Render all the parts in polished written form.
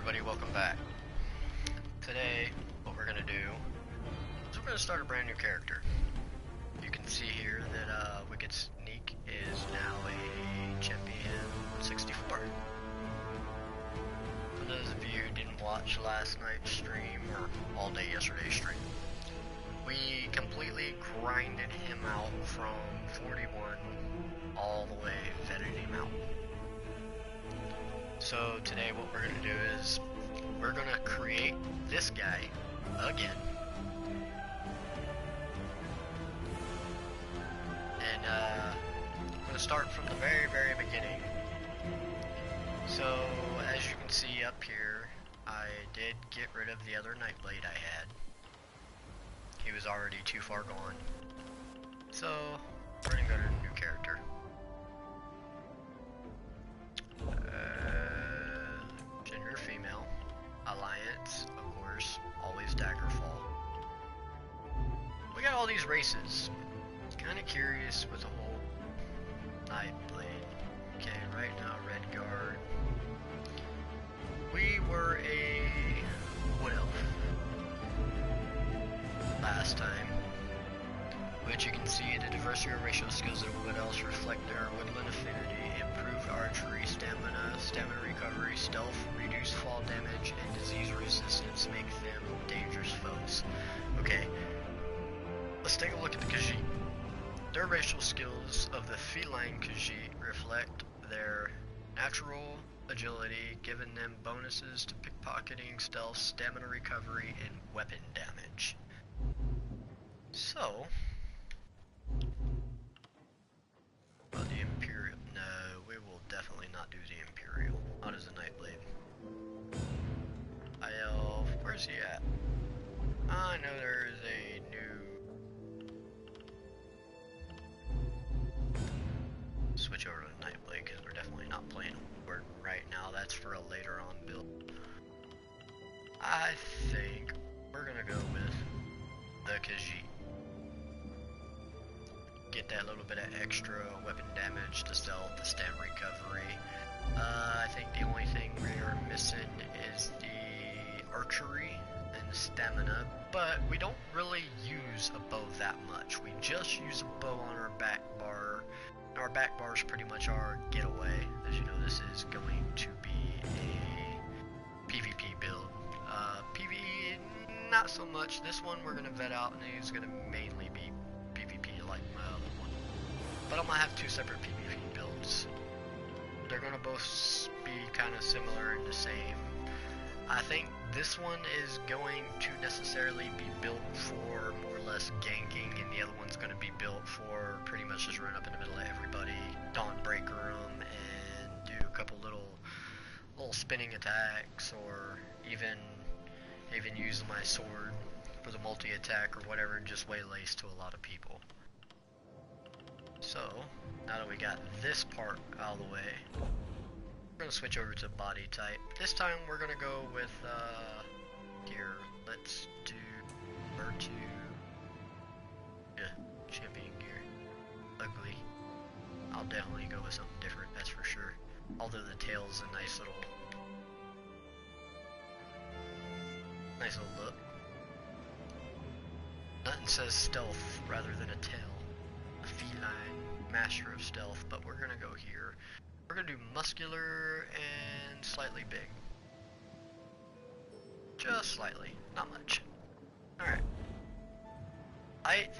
everybody, welcome back. Today, what we're going to do is we're going to start a brand new character. You can see here that Wicked Sneak is now a Champion 64. For those of you who didn't watch last night's stream, or all day yesterday's stream, we completely grinded him out from 41 all the way, vetted him out. So today what we're going to do is we're going to create this guy again. And I'm going to start from the very beginning. So as you can see up here, I did get rid of the other Nightblade I had. He was already too far gone. So we're going to go to a new character. Gender female, alliance, of course, always Daggerfall. We got all these races. Kind of curious with the whole Nightblade. Okay, right now Redguard. We were a Wood Elf last time, which you can see the diversity of racial skills of Wood Elves reflect their woodland affinity, improved archery, stamina recovery, stealth, reduced fall damage, and disease resistance make them dangerous foes. Okay, let's take a look at the Khajiit. Their racial skills of the feline Khajiit reflect their natural agility, giving them bonuses to pickpocketing, stealth, stamina recovery, and weapon damage. So, well, the Imperial, no, we will definitely not do the Imperial, not as a Nightblade. Elf, where's he at? I know there is a new, switch over to Nightblade because we're definitely not playing Word right now, that's for a later on build. I think we're gonna go with the Khajiit. Get that little bit of extra weapon damage, the stealth, the stamina recovery. I think the only thing we are missing is the archery and the stamina, but we don't really use a bow that much. We just use a bow on our back bar. Our back bar is pretty much our getaway. As you know, this is going to be a PvP build. PvE, not so much. This one we're going to vet out, and it's going to mainly be PvP like my other one. But I'm going to have two separate PvP builds. They're going to both be kind of similar and the same. I think this one is going to necessarily be built for more or less ganking, and the other one's going to be built for pretty much just run up in the middle of everybody, Dawn Breaker them, and do a couple little spinning attacks, or even use my sword for the multi-attack or whatever, and just waylays to a lot of people. So, now that we got this part out of the way, we're going to switch over to body type. This time we're going to go with, gear. Let's do R2. Yeah, champion gear. Ugly. I'll definitely go with something different, that's for sure. Although the tail's a nice little look. Nothing says stealth rather than a tail. A feline master of stealth, but we're gonna go here. We're gonna do muscular and slightly big. Just slightly, not much. Alright. Height.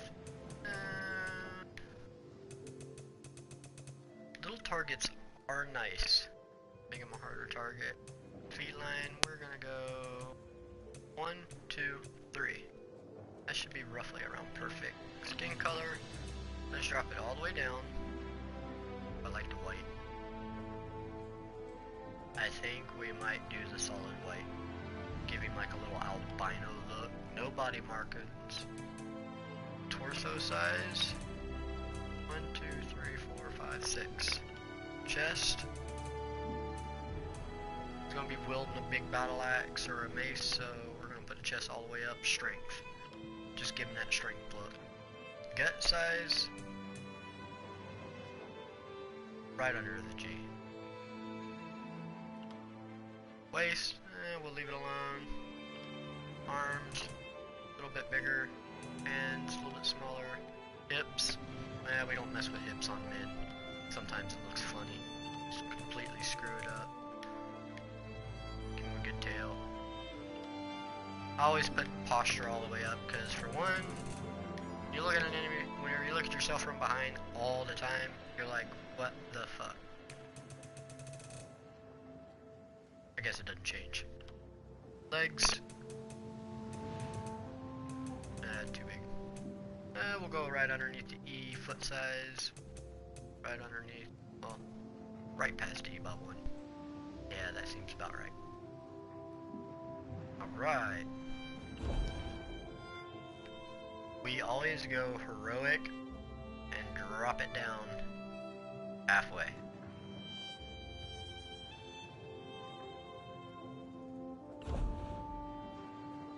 Little targets are nice. Make them a harder target. Feline, we're gonna go 1, 2, 3. That should be roughly around perfect. Skin color, let's drop it all the way down. I like the white. I think we might do the solid white. Give him like a little albino look. No body markings. Torso size. 1, 2, 3, 4, 5, 6. Chest. He's gonna be wielding a big battle axe or a mace, so we're gonna put the chest all the way up. Strength. Just give him that strength look. Gut size. Right under the G. Waist, We'll leave it alone. Arms, a little bit bigger. Hands, a little bit smaller. Hips, we don't mess with hips on men. Sometimes it looks funny. Just completely screw it up. Give him a good tail. I always put posture all the way up, because for one, you look at an enemy, whenever you look at yourself from behind all the time, you're like, what the fuck? I guess it doesn't change. Legs. Too big. We'll go right underneath the E, foot size. Right underneath, well, right past E, about 1. Yeah, that seems about right. Alright. We always go heroic and drop it down halfway.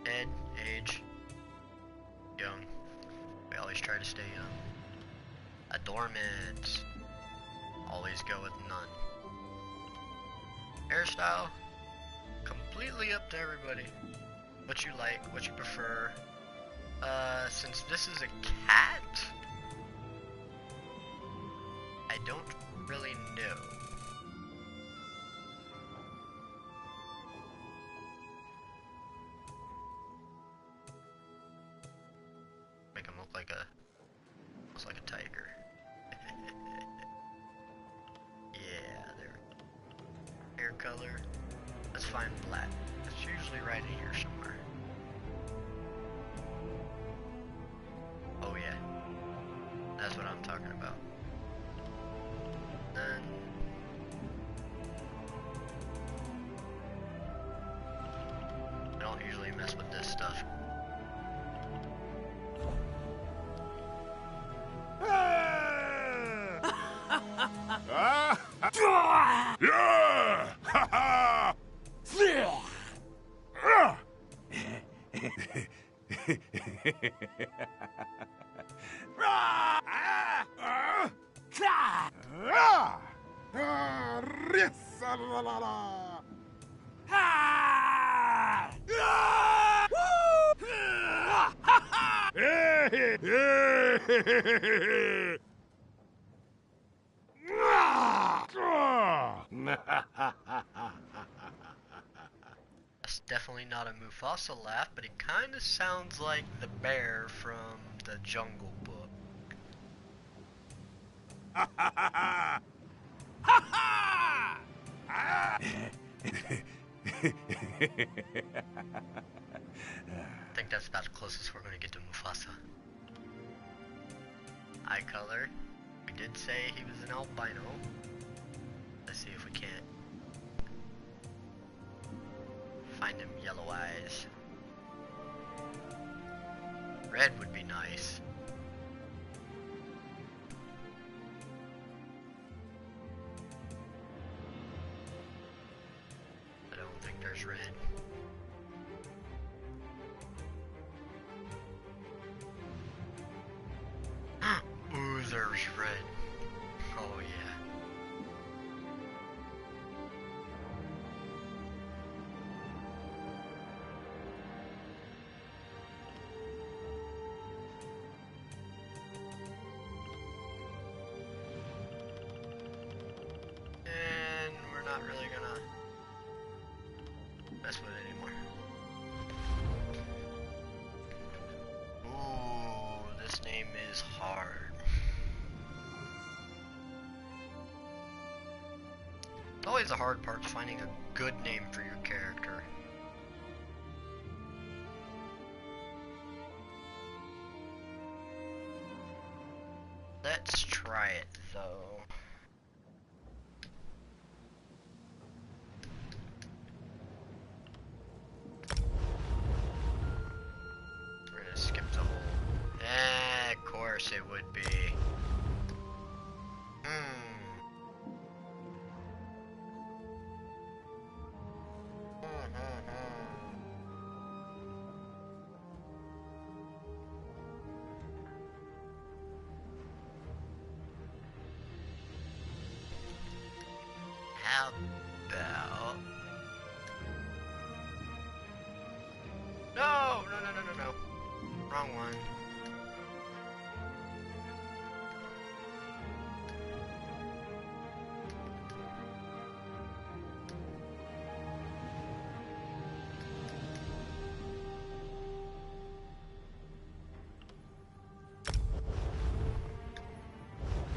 Head, age, young. We always try to stay young. Adornments. Always go with none. Hairstyle. Completely up to everybody. What you like, what you prefer. Since this is a cat, I don't really know. Make him look like almost like a tiger. Yeah, there. Hair color. Let's find black. It's usually right in here somewhere. Oh yeah, that's what I'm talking about. Then I don't usually mess with this stuff. That's definitely not a Mufasa laugh, but it kind of sounds like the bear from the Jungle Book. I think that's about the closest we're going to get to Mufasa. Eye color. We did say he was an albino. Let's see if we can't find him yellow eyes. Red would be nice. I don't think there's red. Ooh, there's red. Oh yeah. And we're not really gonna mess with it anymore. Ooh, this name is hard. It's always the hard part, finding a good name for your character. Let's try it though. We're gonna skip the whole. Of course it would be. on.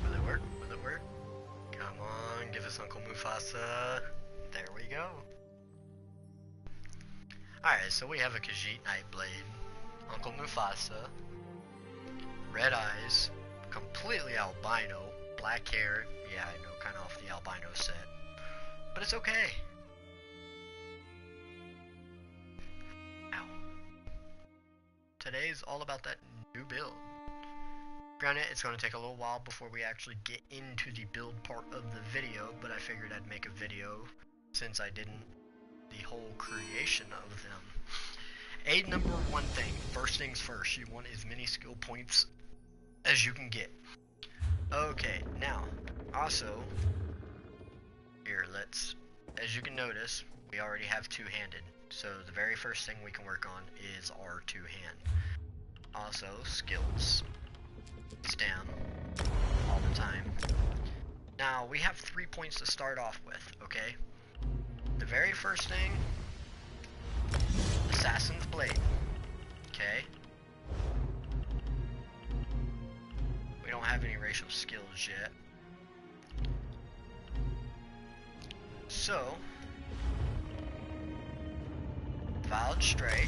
Will it work? Will it work? Come on, give us Uncle Mufasa. There we go. Alright, so we have a Khajiit Nightblade, Uncle Mufasa, red eyes, completely albino, black hair, yeah I know, kinda off the albino set, but it's okay. Ow. Today is all about that new build. Granted, it's going to take a little while before we actually get into the build part of the video, but I figured I'd make a video since I didn't the whole creation of them. A number one thing, first things first, you want as many skill points as you can get. Okay, now, also, here, as you can notice, we already have two-handed. So the very first thing we can work on is our two-hand. Also, skills. Stam, all the time. Now, we have 3 points to start off with, okay? The very first thing, Assassin's Blade, okay? We don't have any racial skills yet. So, Valid Stray,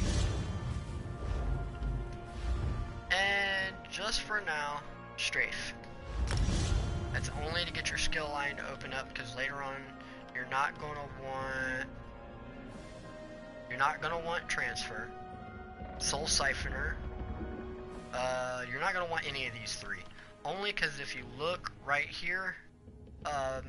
and just for now, Strafe. That's only to get your skill line to open up, because later on you're not gonna want transfer, Soul Siphoner. You're not gonna want any of these three. Only because if you look right here,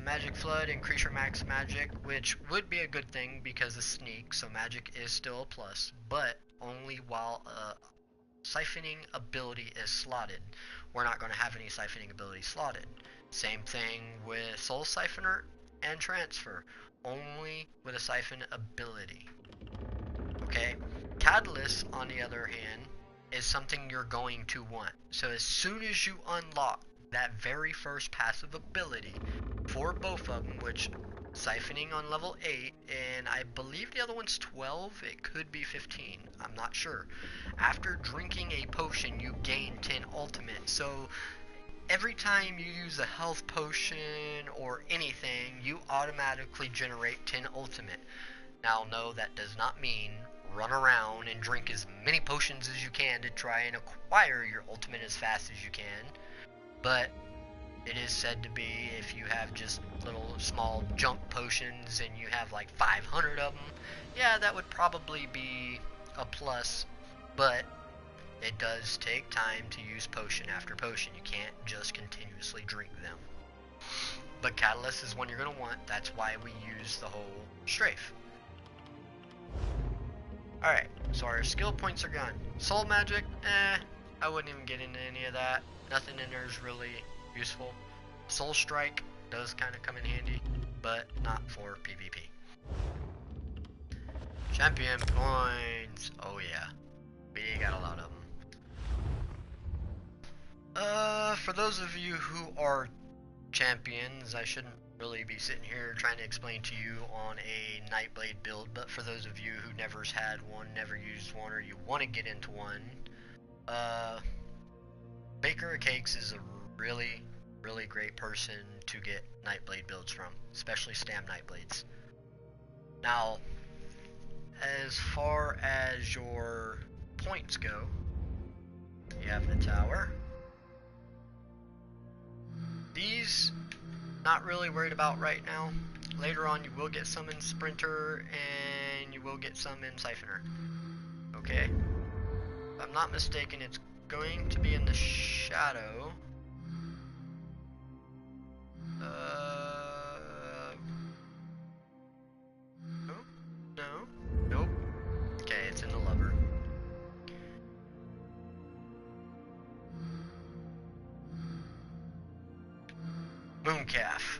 Magic Flood, increase your max magic, which would be a good thing because of sneak, so magic is still a plus, but only while siphoning ability is slotted. We're not going to have any siphoning ability slotted. Same thing with Soul Siphoner and Transfer, only with a siphon ability. Okay? Catalyst, on the other hand, is something you're going to want. So as soon as you unlock that very first passive ability for both of them, which siphoning on level 8, and I believe the other one's 12, it could be 15, I'm not sure. After drinking a potion, you gain 10 ultimate, so every time you use a health potion or anything, you automatically generate 10 ultimate. Now, no, that does not mean run around and drink as many potions as you can to try and acquire your ultimate as fast as you can, but it is said to be, if you have just little small junk potions and you have like 500 of them, yeah, that would probably be a plus, but it does take time to use potion after potion. You can't just continuously drink them. But Catalyst is one you're going to want. That's why we use the whole strafe. Alright, so our skill points are gone. Soul Magic, I wouldn't even get into any of that. Nothing in there is really useful. Soul Strike does kind of come in handy, but not for PvP. Champion points. Oh yeah, we got a lot of them. For those of you who are champions, I shouldn't really be sitting here trying to explain to you on a Nightblade build, but for those of you who never had one, never used one, or you want to get into one, Baker of Cakes is a really great person to get Nightblade builds from, especially Stam Nightblades. Now, as far as your points go, you have the tower. These, not really worried about right now. Later on you will get some in Sprinter and you will get some in Siphoner. Okay? If I'm not mistaken, it's going to be in the shadow. Nope. Okay, it's in the Lover. Mooncalf.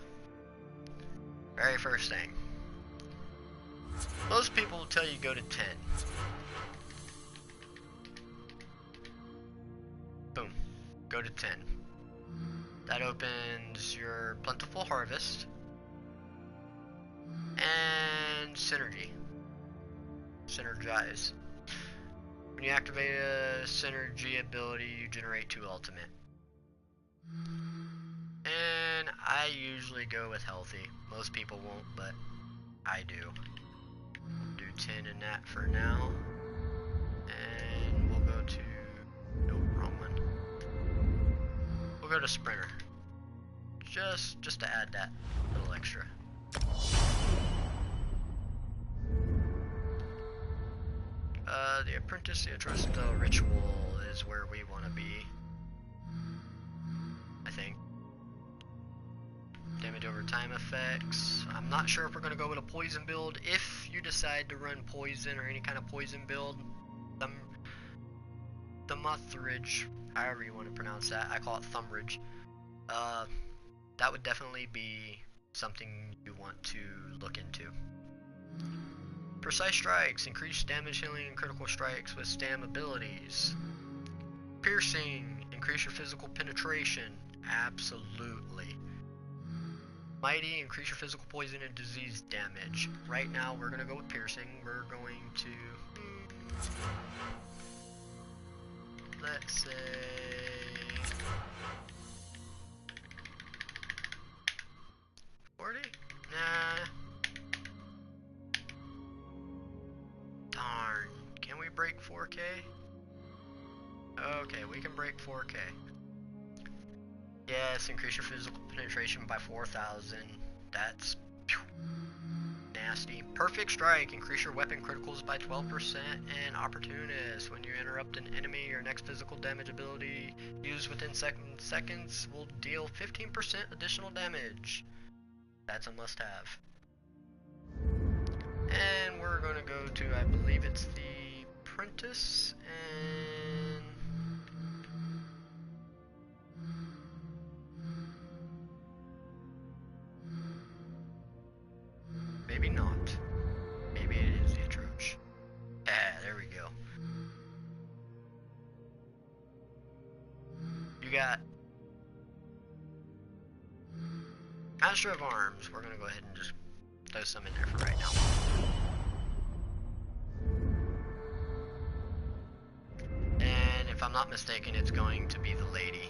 Very first thing. Most people will tell you go to 10. Boom. Go to 10. That opens your Plentiful Harvest and Synergy. Synergize. When you activate a Synergy ability, you generate 2 ultimate. And I usually go with Healthy. Most people won't, but I do. We'll do 10 in that for now. And we'll go to... no, wrong one. We'll go to Sprinter. Just to add that little extra. The Apprentice, the Atrocious, the Ritual is where we want to be. I think. Damage over time effects. I'm not sure if we're going to go with a poison build. If you decide to run poison or any kind of poison build, the Thumbridge, however you want to pronounce that, I call it Thumbridge. That would definitely be something you want to look into. Precise Strikes, increase damage, healing, and critical strikes with stam abilities. Piercing, increase your physical penetration. Absolutely. Mighty, increase your physical poison and disease damage. Right now, we're going to go with Piercing. We're going to... let's say... 40? Nah. Darn. Can we break 4K? Okay, we can break 4K. Yes, increase your physical penetration by 4,000. That's nasty. Perfect Strike, increase your weapon criticals by 12%. And Opportunist, when you interrupt an enemy, your next physical damage ability used within seconds will deal 15% additional damage. That's a must-have. And we're going to go to, I believe it's the Apprentice, and... maybe not. Maybe it is the Atrocious. Ah, there we go. You got Master of Arms. We're gonna go ahead and just throw some in there for right now. And if I'm not mistaken, it's going to be the Lady.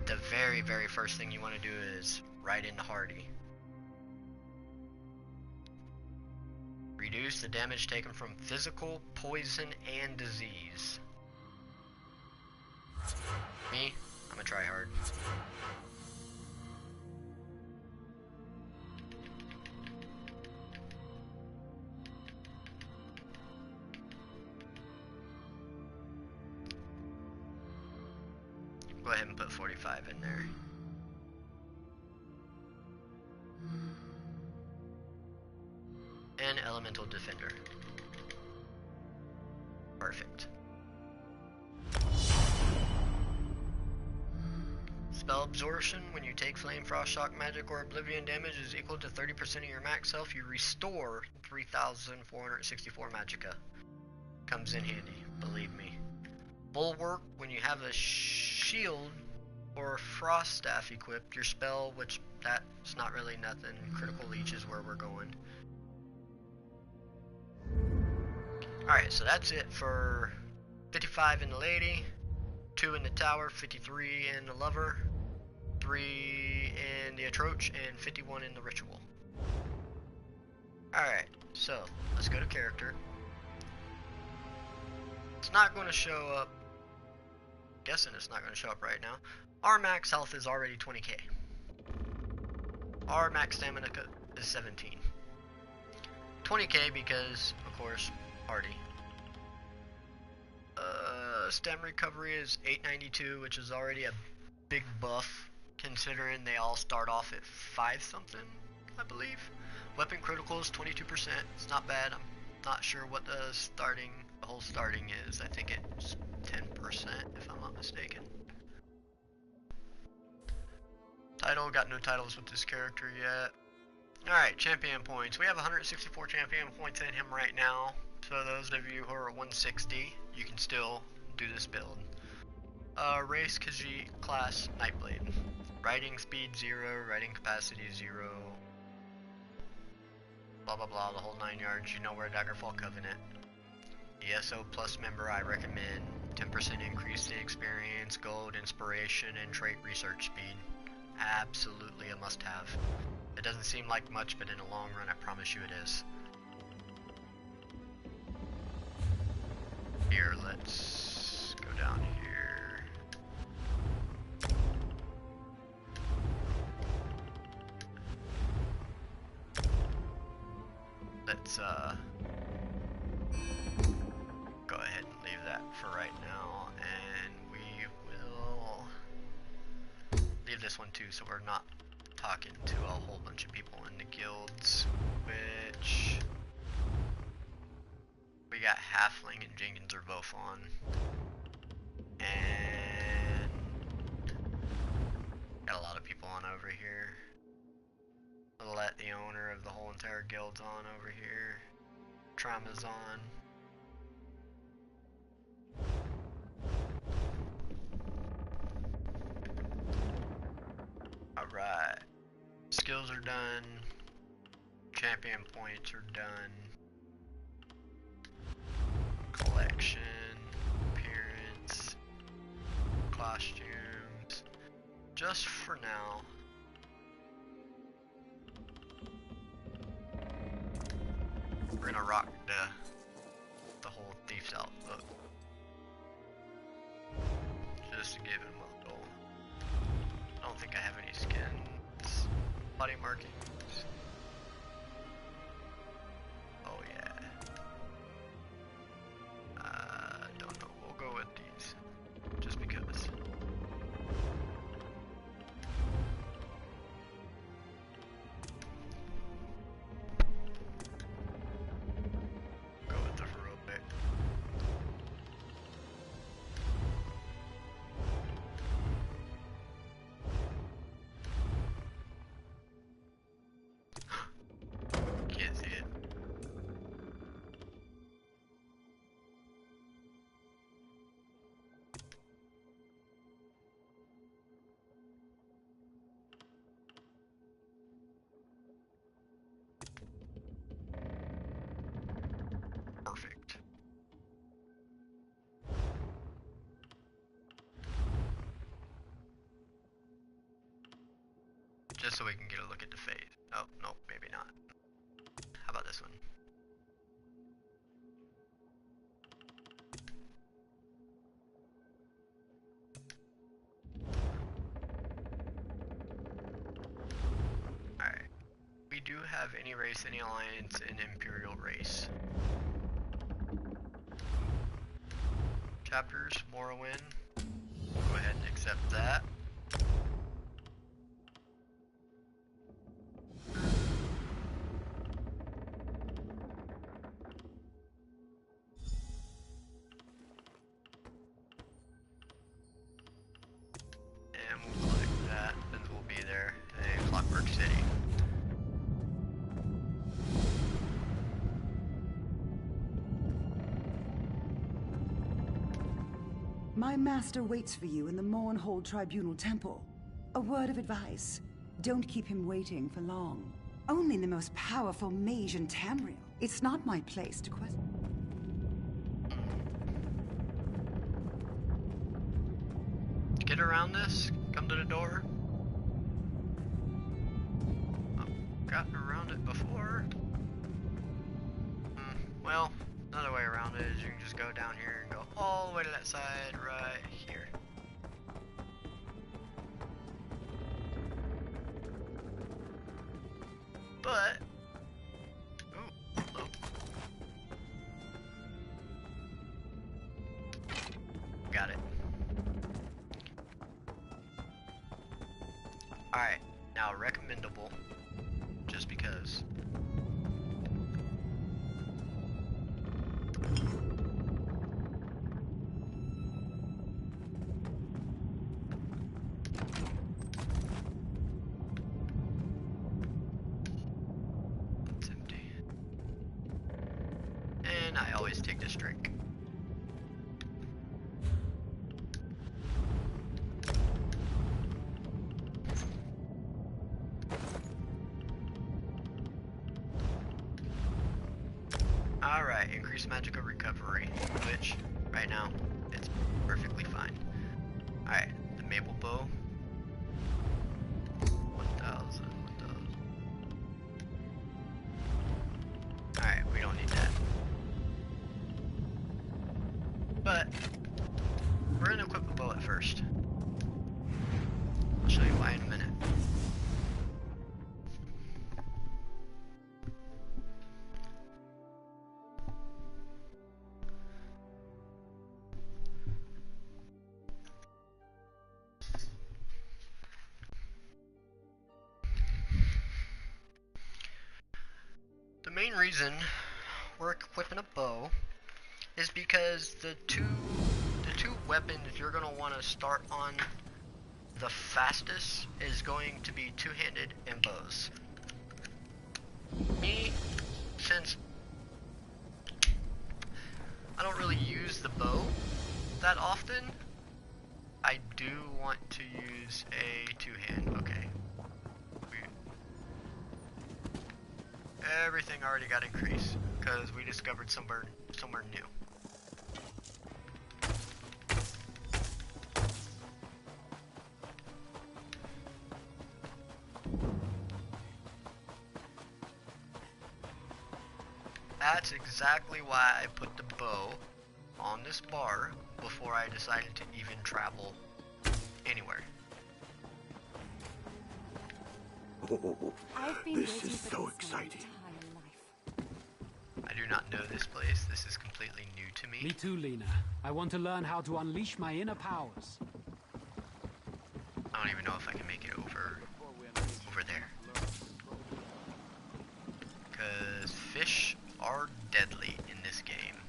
The very, very first thing you want to do is ride into Hardy. Reduce the damage taken from physical, poison, and disease. Me? I'm gonna try hard. Go ahead and put 45 in there. And Elemental Defender. Perfect. Spell Absorption. When you take Flame, Frost, Shock, Magic, or Oblivion damage is equal to 30% of your max health, you restore 3,464 magicka. Comes in handy, believe me. Bulwark. When you have a shield or Frost Staff equipped, your spell, which that's not really nothing. Critical Leech is where we're going. Alright, so that's it for 55 in the Lady, 2 in the Tower, 53 in the Lover, 3 in the Atrocious, and 51 in the Ritual. Alright, so let's go to character. It's not going to show up, guessing it's not going to show up right now. Our max health is already 20k. Our max stamina is 17. 20k because, of course, Hardy. Stem recovery is 892, which is already a big buff considering they all start off at 5 something, I believe. Weapon critical is 22%. It's not bad. I'm not sure what the whole starting is. I think it's 10% if I'm not mistaken. Title, got no titles with this character yet. Alright, champion points. We have 164 champion points in him right now. So those of you who are 160, you can still do this build. Race Khajiit class Nightblade. Riding speed 0, riding capacity 0. Blah blah blah, the whole 9 yards. You know where Daggerfall Covenant. ESO plus member I recommend. 10% increase in experience, gold, inspiration, and trait research speed. Absolutely a must have. It doesn't seem like much, but in the long run I promise you it is. Here, let's go down here. Let's go ahead and leave that for right now, and we will leave this one too, so we're not talking to a whole bunch of people in the guilds, which we got Halfling and Jenkins are both on, and got a lot of people on over here. I'll let the owner of the whole entire guild's on over here. Trauma's on. Alright. Skills are done. Champion points are done. Collection. Appearance. Costumes. Just for now. We're gonna rock the whole Thief's outfit. Just to give him a little. I don't think I have any skins. Body markings. Oh yeah. Don't know. We'll go with these. Just because. Go with the heroic. Can't see it. Perfect. Just so we can get a look at the face. Oh, no, maybe not. How about this one? Alright. We do have any race, any alliance, and imperial race. Chapters, Morrowind. Go ahead and accept that. And we'll click that, and we'll be there in Clockwork City. My master waits for you in the Mournhold Tribunal Temple. A word of advice. Don't keep him waiting for long. Only the most powerful mage in Tamriel. It's not my place to question. Get around this, come to the door. I've gotten around it before. Well, another way around it is you can just go down here and go all the way to that side right here. But, ooh, hello. Got it. Alright, now recommendable, just because. It's empty. And I always take this drink. increase magical recovery, which right now it's perfectly fine. Alright, the maple bow. 1,000. Alright, we don't need that. But we're gonna equip a bow at first. I'll show you why in a minute. The main reason we're equipping a bow is because the two weapons you're gonna want to start on the fastest is going to be two-handed and bows. Me, since I don't really use the bow that often, I do want to use a two-hand. Okay. Everything already got increased because we discovered somewhere new. That's exactly why I put the bow on this bar before I decided to even travel anywhere. Oh, this is so exciting. I do not know this place. This is completely new to me. Me too, Lena. I want to learn how to unleash my inner powers. I don't even know if I can make it over there. Because fish are deadly in this game.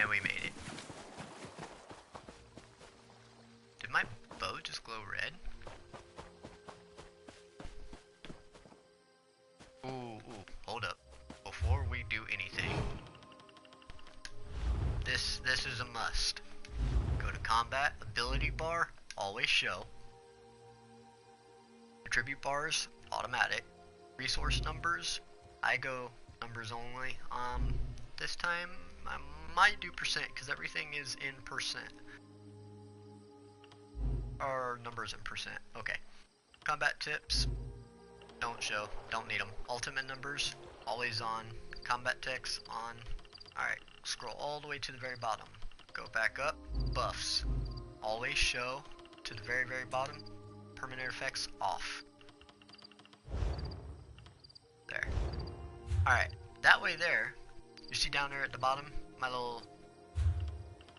And we made it. Did my bow just glow red? Ooh, hold up. Before we do anything, this is a must. Go to combat, ability bar, always show. Attribute bars, automatic. Resource numbers, I go numbers only. This time I might do percent because everything is in percent. Or numbers in percent. Okay. Combat tips, don't show, don't need them. Ultimate numbers, always on. Combat text, on. Alright, scroll all the way to the very bottom. Go back up, buffs, always show to the very, very bottom. Permanent effects, off. There. Alright, that way there, you see down there at the bottom, my little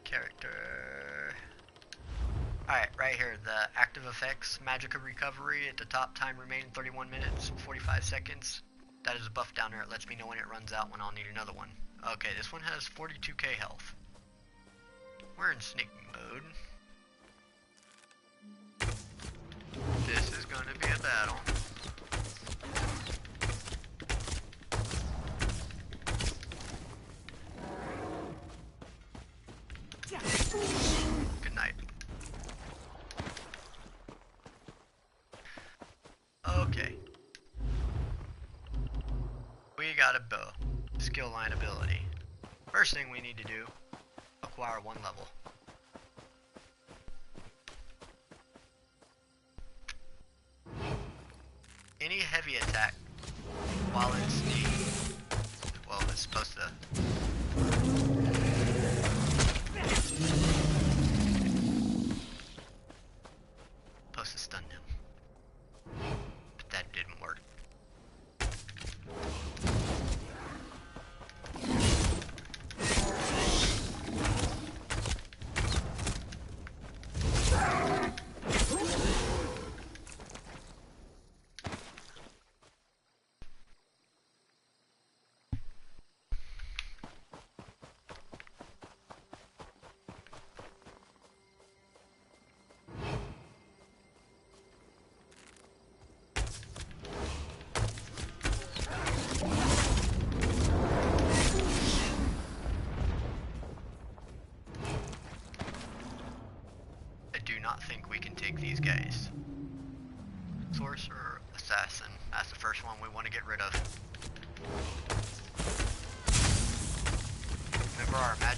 character. Alright, right here, the active effects, magical recovery at the top, time remaining 31 minutes, 45 seconds. That is a buff down there, it lets me know when it runs out, when I'll need another one. Okay, this one has 42k health. We're in sneaking mode. This is gonna be a battle. Good night. Okay. We got a bow. Skill line ability. First thing we need to do, acquire one level. Any heavy attack while in sneak, well, it's supposed to stun him, but that didn't work.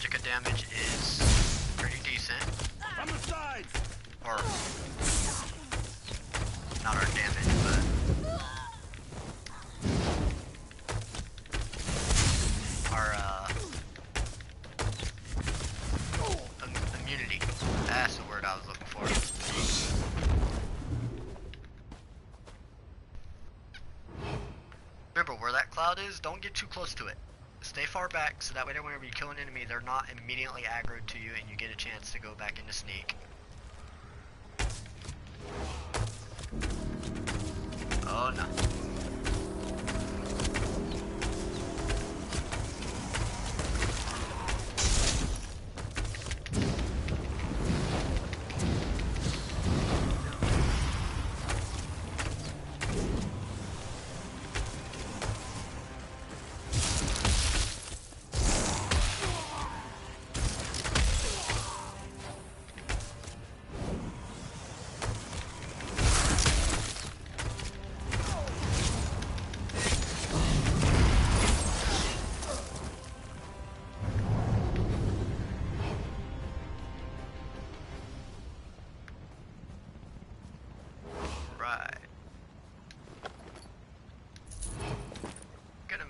magicka damage is pretty decent. On the side! Or, not our damage, but our immunity. That's the word I was looking for. Remember where that cloud is, don't get too close to it. Stay far back so that way whenever you kill an enemy, they're not immediately aggroed to you and you get a chance to go back into sneak. Oh no.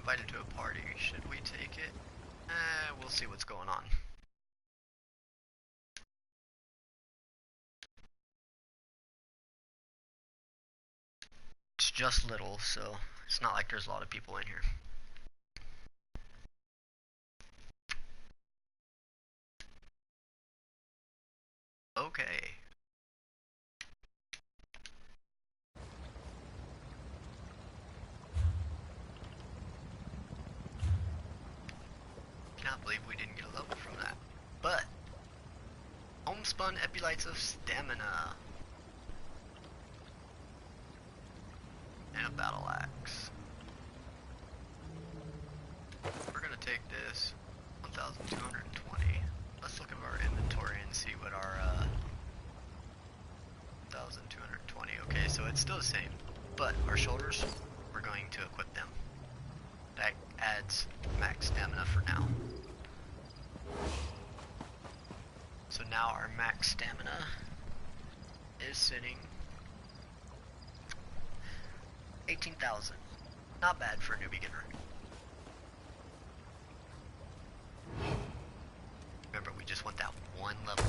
Invited to a party. Should we take it? We'll see what's going on. It's just little, so it's not like there's a lot of people in here. Okay. Cannot believe we didn't get a level from that. But homespun epulites of stamina and a battle axe. We're gonna take this 1,220. Let's look at our inventory and see what our 1,220. Okay, so it's still the same, but our shoulders, we're going to equip them. That adds max stamina for now. So now our max stamina is sitting 18,000. Not bad for a new beginner. Remember, we just want that one level.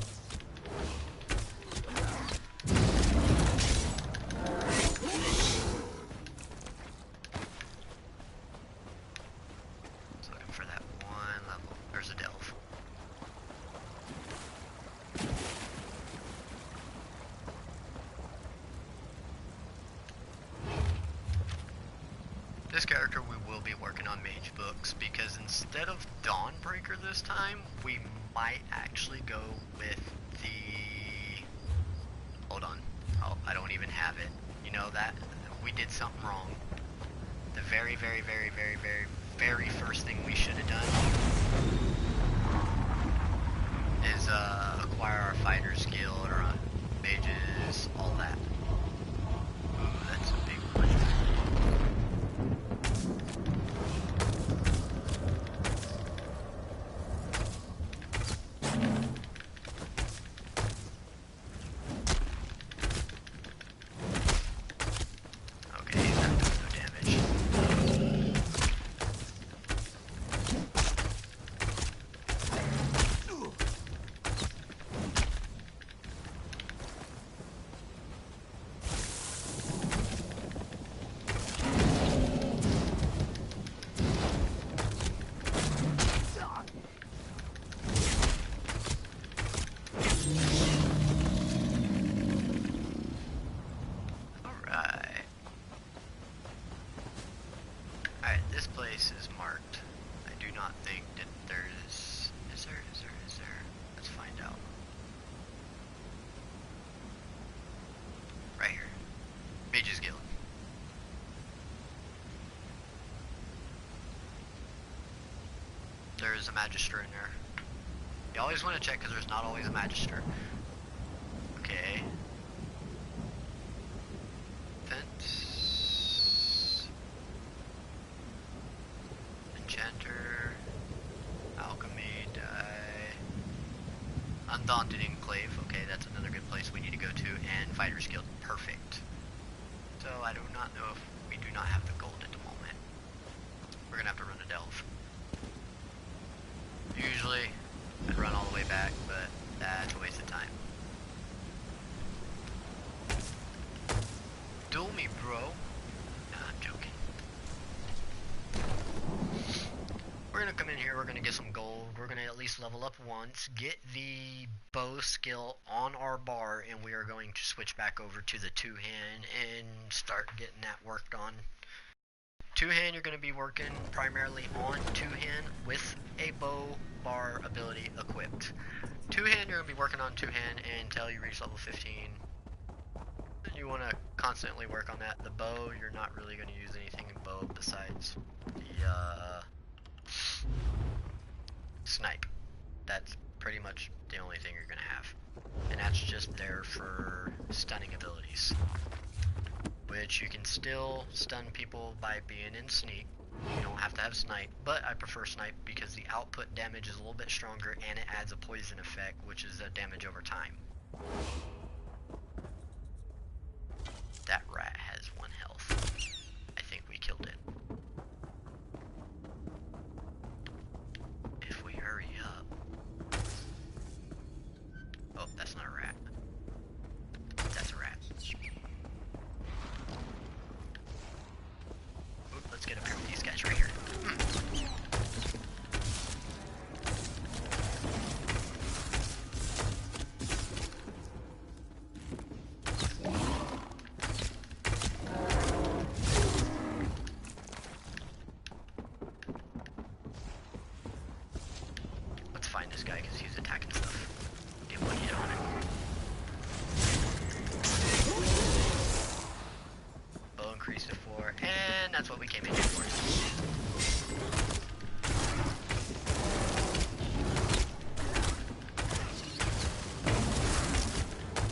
This character we will be working on mage books because instead of Dawnbreaker this time, we might actually go with the... Hold on. Oh, I don't even have it. You know that? We did something wrong. The very first thing we should have done is acquire our fighter's skill or mages, all that. Ooh, that's a big one. This place is marked. I do not think that there's... Is there? Let's find out. Right here. Mages Guild. There's a Magister in there. You always want to check because there's not always a Magister. Okay. Fence. Enchanter. Alchemy. Dye. Undaunted Enclave. Okay, that's another good place we need to go to. And Fighters Guild. Perfect. So I do not know if we do not have the gold at the moment. We're gonna have to run a delve. Usually, I'd run all the way back, but that's a waste of time. Do me, bro. Nah, I'm joking. We're gonna come in here, we're gonna get some gold, we're gonna at least level up once, get the bow skill on our bar, and we are going to switch back over to the two-hand and start getting that worked on. Two-hand, you're gonna be working primarily on two-hand with a bow bar ability equipped. Two-hand, you're gonna be working on two-hand until you reach level 15. You want to constantly work on that. The bow, you're not really going to use anything in bow besides the snipe. That's pretty much the only thing you're going to have. And that's just there for stunning abilities. Which you can still stun people by being in sneak. You don't have to have snipe, but I prefer snipe because the output damage is a little bit stronger and it adds a poison effect, which is a damage over time. That rat has 1 health. I think we killed it. If we hurry up. Oh, that's not a rat. That's a rat. Oop, let's get up here with these guys right here. Find this guy because he's attacking stuff. Get one hit on it. Bow increased to 4, and that's what we came in here for.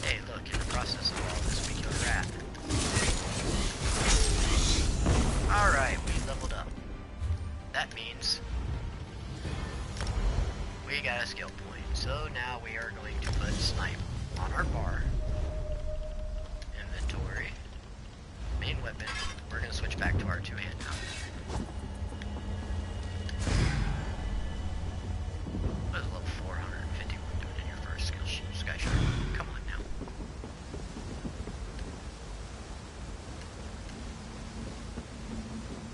Hey, look, in the process of all this, we killed a rat. Alright, we leveled up. That means we got a skill point, so now we are going to put snipe on our bar. Inventory. Main weapon. We're going to switch back to our two-hand now. What is level 451 doing in your first skill sheet? Sky Shark. Come on now.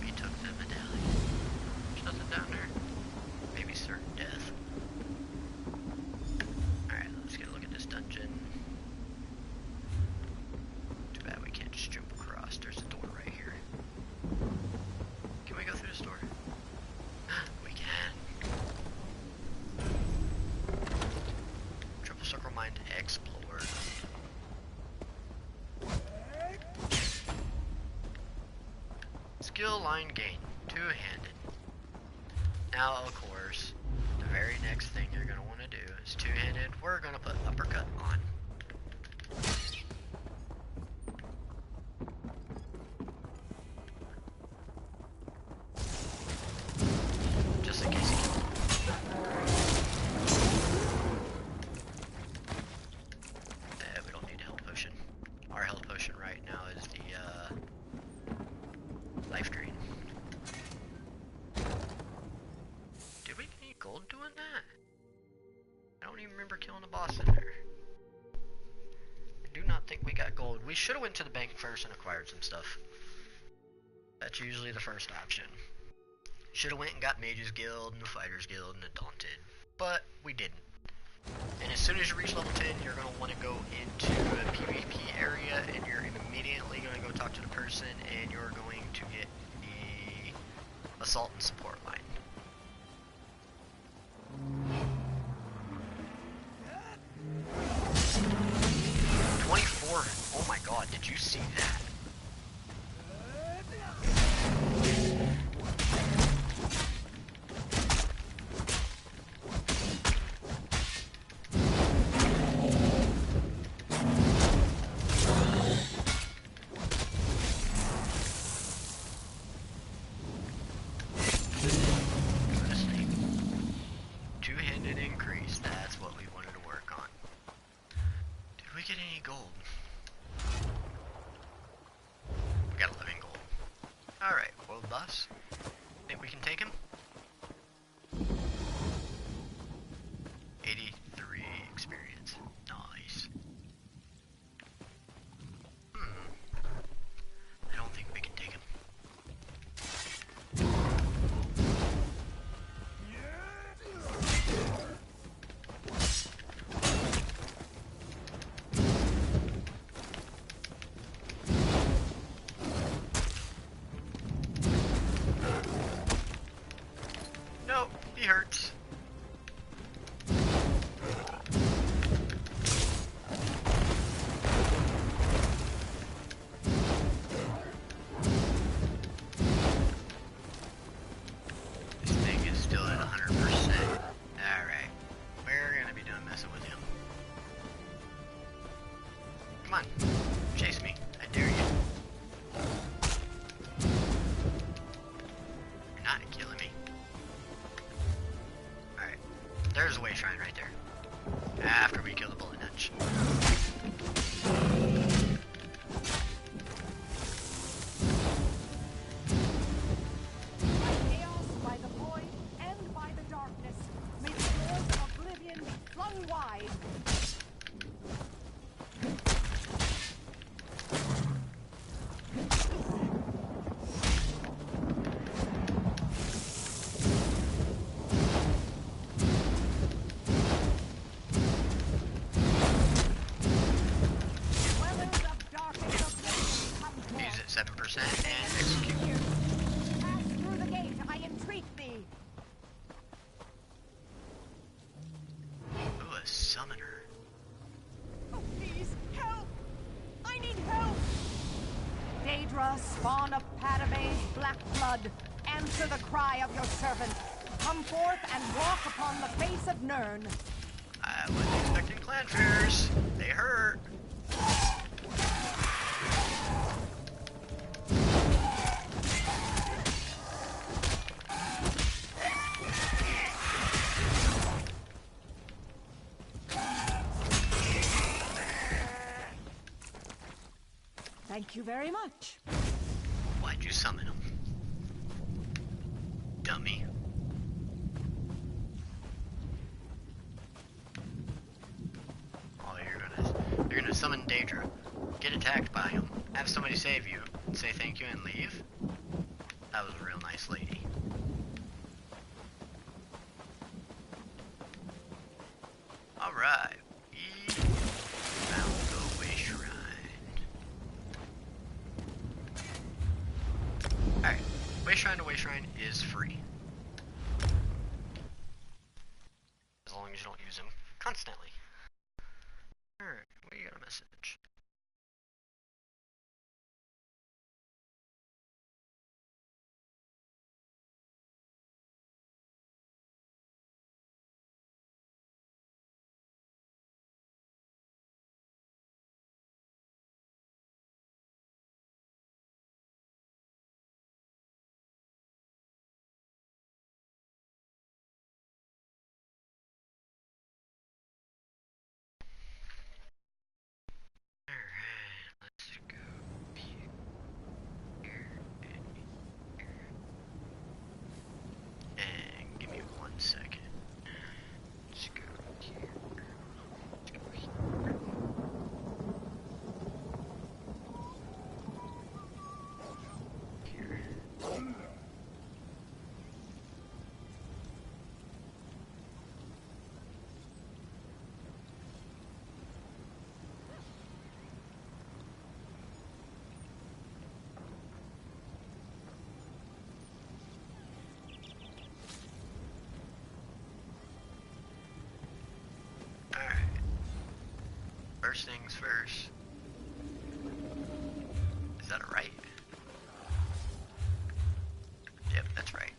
We took the medallion. There's nothing down there. Maybe certain death. Alright, let's get a look at this dungeon. Too bad we can't just jump across. There's a door right here. Can we go through this door? We can. Triple Circle Mine explored. Skill line gain. Two-handed. Now, of course, the very next thing you're going to want to do is two-handed. We're going to put uppercut on. Just in case you kill him. We don't need a health potion. Our health potion right now is the life drain. Did we get any gold doing that? I don't even remember killing a boss in there. I do not think we got gold. We should have went to the bank first and acquired some stuff. That's usually the first option. Should have went and got Mage's Guild and the Fighters Guild and the Daunted. But we didn't. And as soon as you reach level 10, you're going to want to go into a PvP area and you're immediately going to go talk to the person and you're going to get the assault and support line. Oh my god, did you see that? Two-handed increase, that's what we wanted to work on. gold. We got 11 gold. Alright, world boss. Think we can take him? 83 experience. Nice. I don't think we can take him. Nope, he hurts. This thing is still at 100%. Alright. We're gonna be done messing with him. Come on. Chase me. I dare you. You're not killing me. Alright. There's a way shrine right there. After we kill the bullet nudge. Chaos by the void and by the darkness. May the doors of oblivion be flung wide. Dwellers of darkness oblivion come forth. Use it 7% and execute. Pass through the gate, I entreat thee. Ooh, a summoner. Oh, please, help! I need help! Daedra, spawn of Padave's black blood, answer the cry of your servant. Come forth and walk upon the face of Nirn. I wasn't expecting clan fairs. They hurt. Thank you very much. Why'd you summon him? Dummy. Oh, you're gonna summon Daedra, get attacked by him, have somebody save you, say thank you and leave? That was a real nice lady. Alright, we found the way shrine. Alright, way shrine to way shrine is free. As long as you don't use them constantly. Alright, we got a message. Alright, let's go here and here. And give me 1 second. Let's go here. Let's go here. Here. Alright. First things first. Is that a right? Yep, that's right.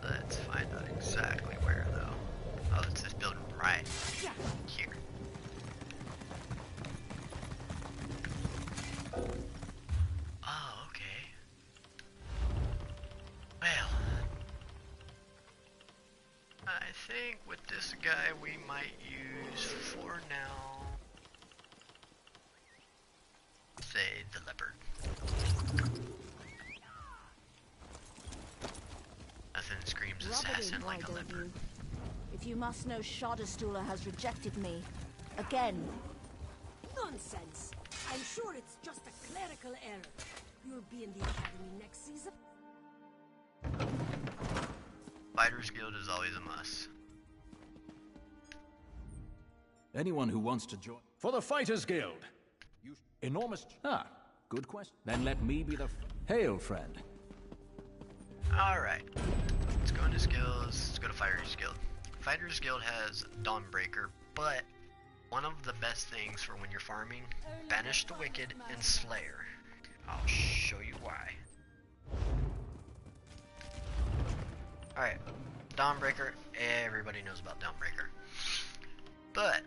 Let's find out exactly where though. Oh, it's this building right here. Oh, okay. Well, I think with this guy we might use for now, say, the leopard. Nothing screams assassin like a leopard. If you must know, Shadowstula has rejected me. Again. Nonsense. I'm sure it's just a clerical error. You'll be in the academy next season. Fighters Guild is always a must. Anyone who wants to join... For the Fighters Guild! You... Enormous... Ah, good question. Then let me be the... Hail, friend. Alright. Let's go into skills. Let's go to Fighters Guild. Fighters Guild has Dawnbreaker, but one of the best things for when you're farming, Banish the Wicked and Slayer. I'll show you why. Alright, Dawnbreaker, everybody knows about Dawnbreaker. But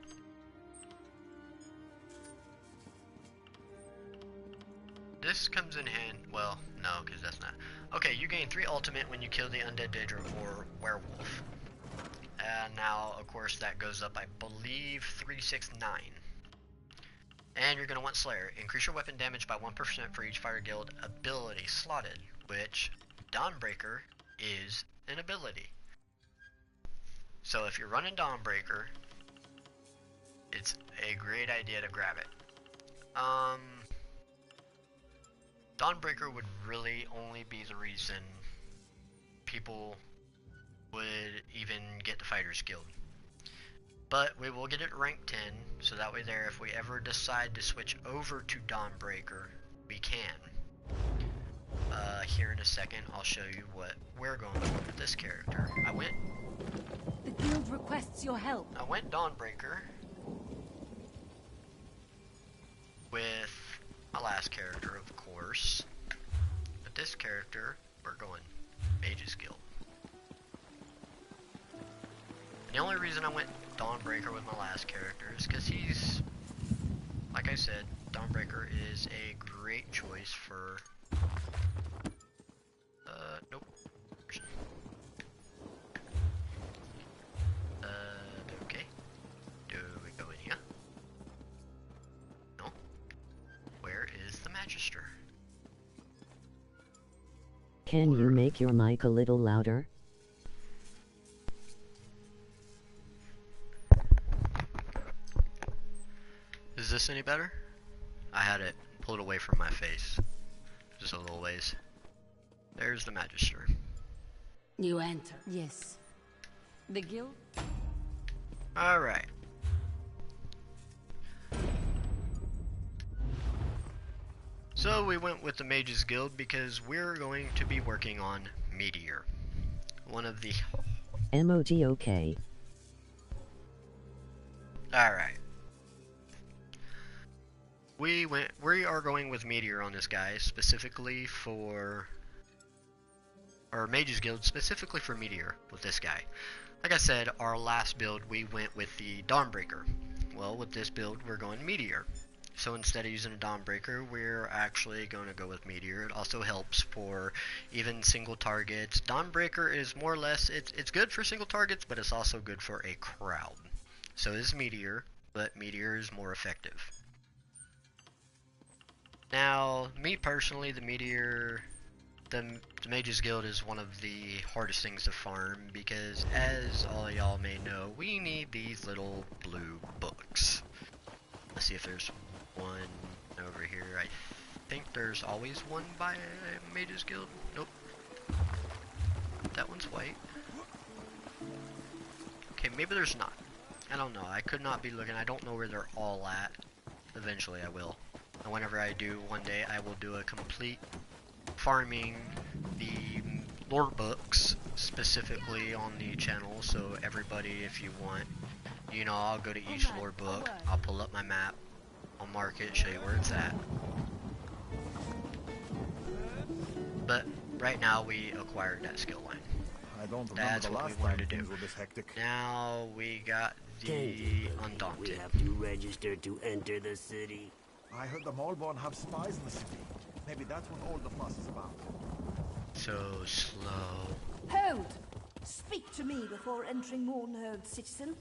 this comes in hand, well, no, because that's not. Okay, you gain 3 ultimate when you kill the undead Daedra or werewolf. And now, of course, that goes up, I believe, 369. And you're going to want Slayer. Increase your weapon damage by 1% for each Fire Guild ability slotted, which Dawnbreaker is an ability. So if you're running Dawnbreaker, it's a great idea to grab it. Dawnbreaker would really only be the reason people would even get the Fighters Guild. But we will get it ranked 10, so that way there, if we ever decide to switch over to Dawnbreaker, we can. Here in a second, I'll show you what we're going for with this character. The guild requests your help. I went Dawnbreaker with my last character, of course. But this character, we're going Mage's Guild. And the only reason I went Dawnbreaker with my last character is because he's, like I said, Dawnbreaker is a great choice for, nope. Okay. Do we go in here? No. Where is the Magister? Can you make your mic a little louder? Is this any better? I had it pulled away from my face. Just a little ways. There's the Magister. You enter. Yes. The guild? Alright. So we went with the Mages Guild because we're going to be working on Meteor. One of the... MOGOK. Alright. We are going with Meteor on this guy specifically for... or Mages Guild specifically for Meteor with this guy. Like I said, our last build we went with the Dawnbreaker. Well, with this build we're going Meteor. So instead of using a Dawnbreaker, we're actually going to go with Meteor. It also helps for even single targets. Dawnbreaker is more or less, it's good for single targets, but it's also good for a crowd. So is Meteor, but Meteor is more effective. Now, me personally, the Meteor, the Mages Guild is one of the hardest things to farm because, as all y'all may know, we need these little blue books. Let's see if there's one over here. I think there's always one by Mages Guild. Nope. That one's white. Okay, maybe there's not. I don't know. I could not be looking. I don't know where they're all at. Eventually I will. And whenever I do, one day I will do a complete farming the lore books specifically on the channel. So everybody, if you want, you know, I'll go to each lore book. I'll pull up my map. I'll mark it, show you where it's at. But right now we acquired that skill line. That's what we wanted to do. Now we got the Undaunted. We have to register to enter the city. I heard the Maulborn have spies in the city. Maybe that's what all the fuss is about. So slow. Hold! Speak to me before entering Mournhold, citizen.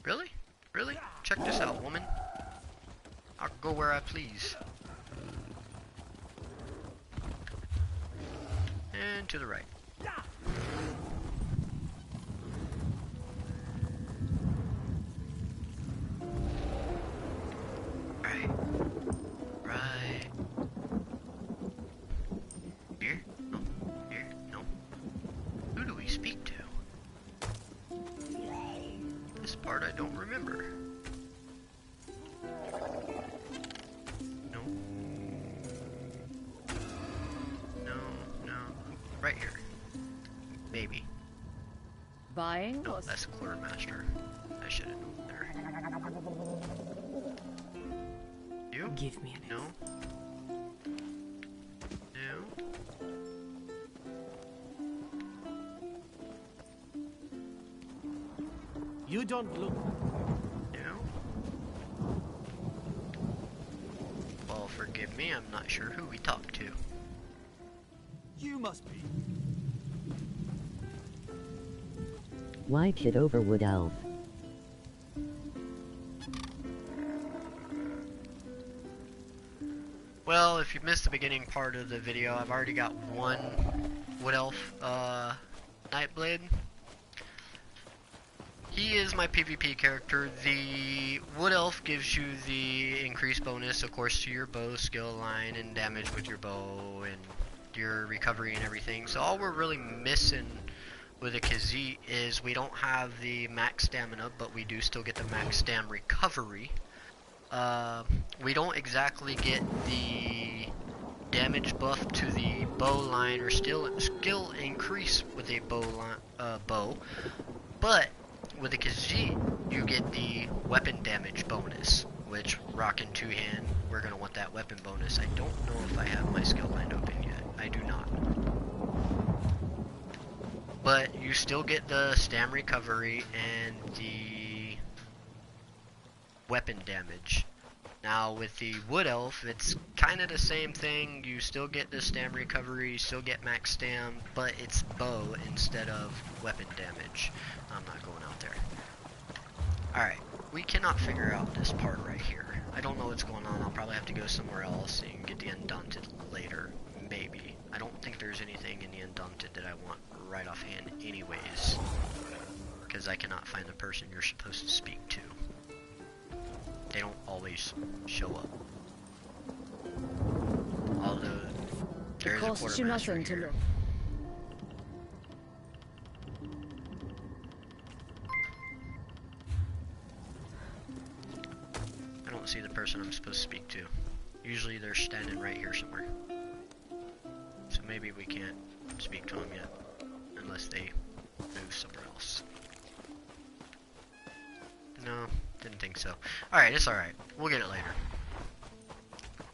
Really? Really? Check this out, woman. I'll go where I please. And to the right. Right. Right. Here? No. Here? No. Who do we speak to? This part I don't remember. No. No, no. Right here. Maybe. Buying? No, that's quartermaster. I should have known there. You? Give me an No. No. You don't look. No. Well, forgive me, I'm not sure who we talked to. You must be. Why kid over wood elf? Well, if you missed the beginning part of the video, I've already got one Wood Elf Nightblade. He is my PvP character. The Wood Elf gives you the increased bonus, of course, to your bow skill line and damage with your bow and your recovery and everything. So all we're really missing with a Khajiit is we don't have the max stamina, but we do still get the max stam recovery. We don't exactly get the damage buff to the bow line or skill increase with a bow, but with a Khajiit you get the weapon damage bonus, which rockin' two-hand, we're gonna want that weapon bonus. I don't know if I have my skill line open yet. I do not. But you still get the stam recovery and the weapon damage. Now with the Wood Elf, it's kind of the same thing. You still get the stam recovery, you still get max stam, but it's bow instead of weapon damage. I'm not going out there. Alright, we cannot figure out this part right here. I don't know what's going on. I'll probably have to go somewhere else and get the Undaunted later. Maybe. I don't think there's anything in the Undaunted that I want right offhand anyways. Because I cannot find the person you're supposed to speak to. They don't always show up. Although there is a quartermaster here. I don't see the person I'm supposed to speak to. Usually they're standing right here somewhere. So maybe we can't speak to them yet unless they move somewhere else. No, didn't think so. Alright, it's alright. We'll get it later.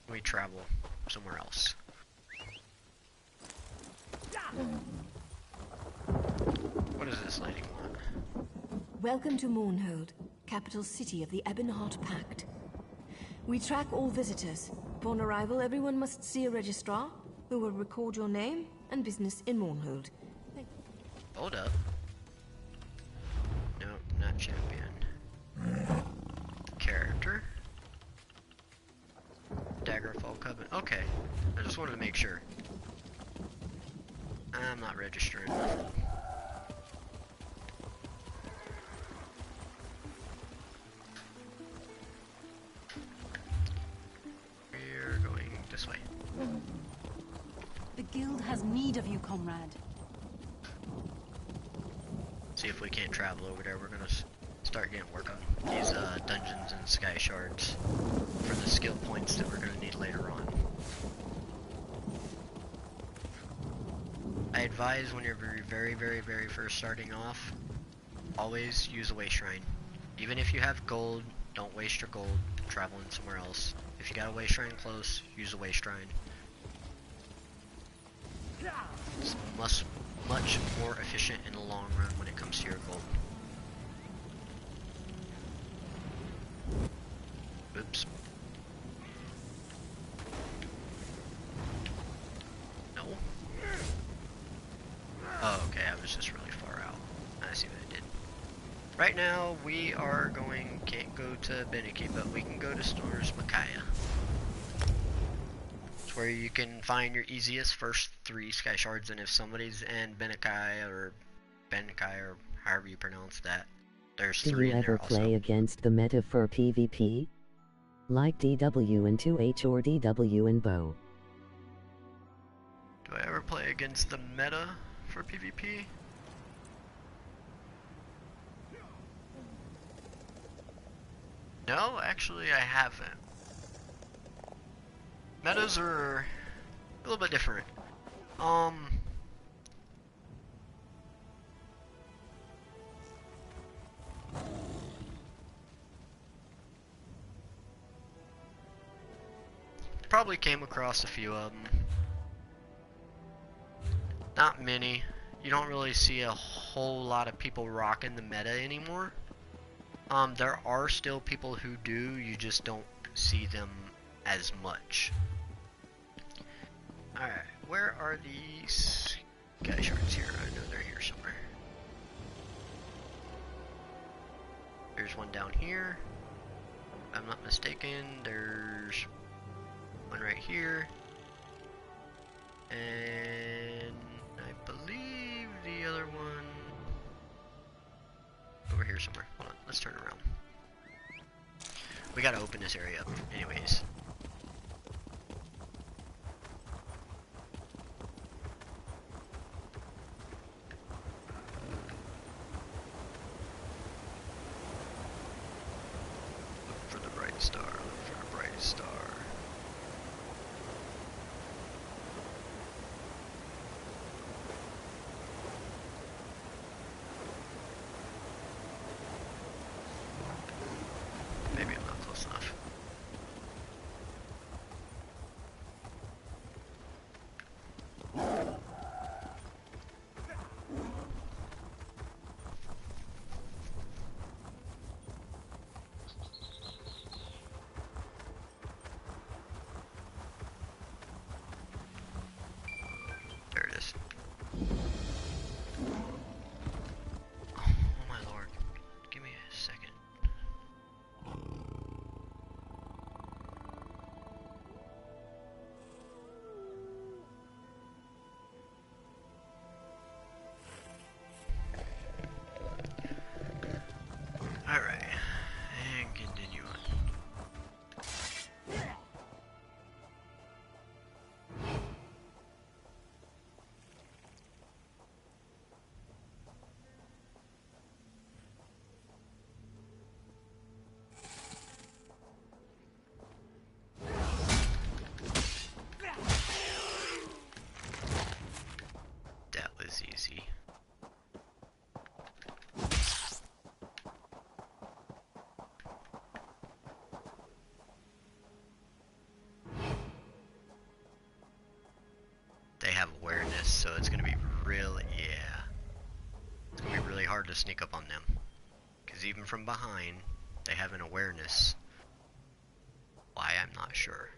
We travel somewhere else. What does this lady want? Welcome to Mournhold, capital city of the Ebonheart Pact. We track all visitors. Upon arrival, everyone must see a registrar who will record your name and business in Mournhold. Hold up. No, not champion. Character. Daggerfall Covenant. Okay. I just wanted to make sure. I'm not registering nothing. We're going this way. The guild has need of you, comrade. See if we can't travel over there. We're gonna start getting work on these dungeons and sky shards for the skill points that we're gonna need later on. I advise when you're very first starting off, always use a way shrine. Even if you have gold, don't waste your gold traveling somewhere else. If you got a way shrine close, use a way shrine. It's much more efficient in the long run when it comes to your gold. Oops. No? Oh, okay, I was just really far out. Right now, can't go to Beniki, but we can go to Snor's Micaiah. It's where you can find your easiest first 3 Sky Shards, and if somebody's in Beniki or however you pronounce that, there's 3 in there. Do you ever play against the meta for PvP? Like DW and 2H or DW and Bow? Do I ever play against the meta for PvP? No, actually I haven't. Metas are a little bit different. Probably came across a few of them. Not many. You don't really see a whole lot of people rocking the meta anymore. There are still people who do, you just don't see them as much. Alright, where are these Sky Shards here? I know they're here somewhere. There's one down here. If I'm not mistaken, there's one right here. And I believe the other one over here somewhere. Hold on, let's turn around. We gotta open this area up anyways. Look for the bright star, look for the bright star. Maybe I'm not close enough. There it is. Oh my lord. Give me a second. Alright, and continue on. That was easy. They have awareness, so it's gonna be it's gonna be really hard to sneak up on them. Because even from behind, they have an awareness. Why, I'm not sure.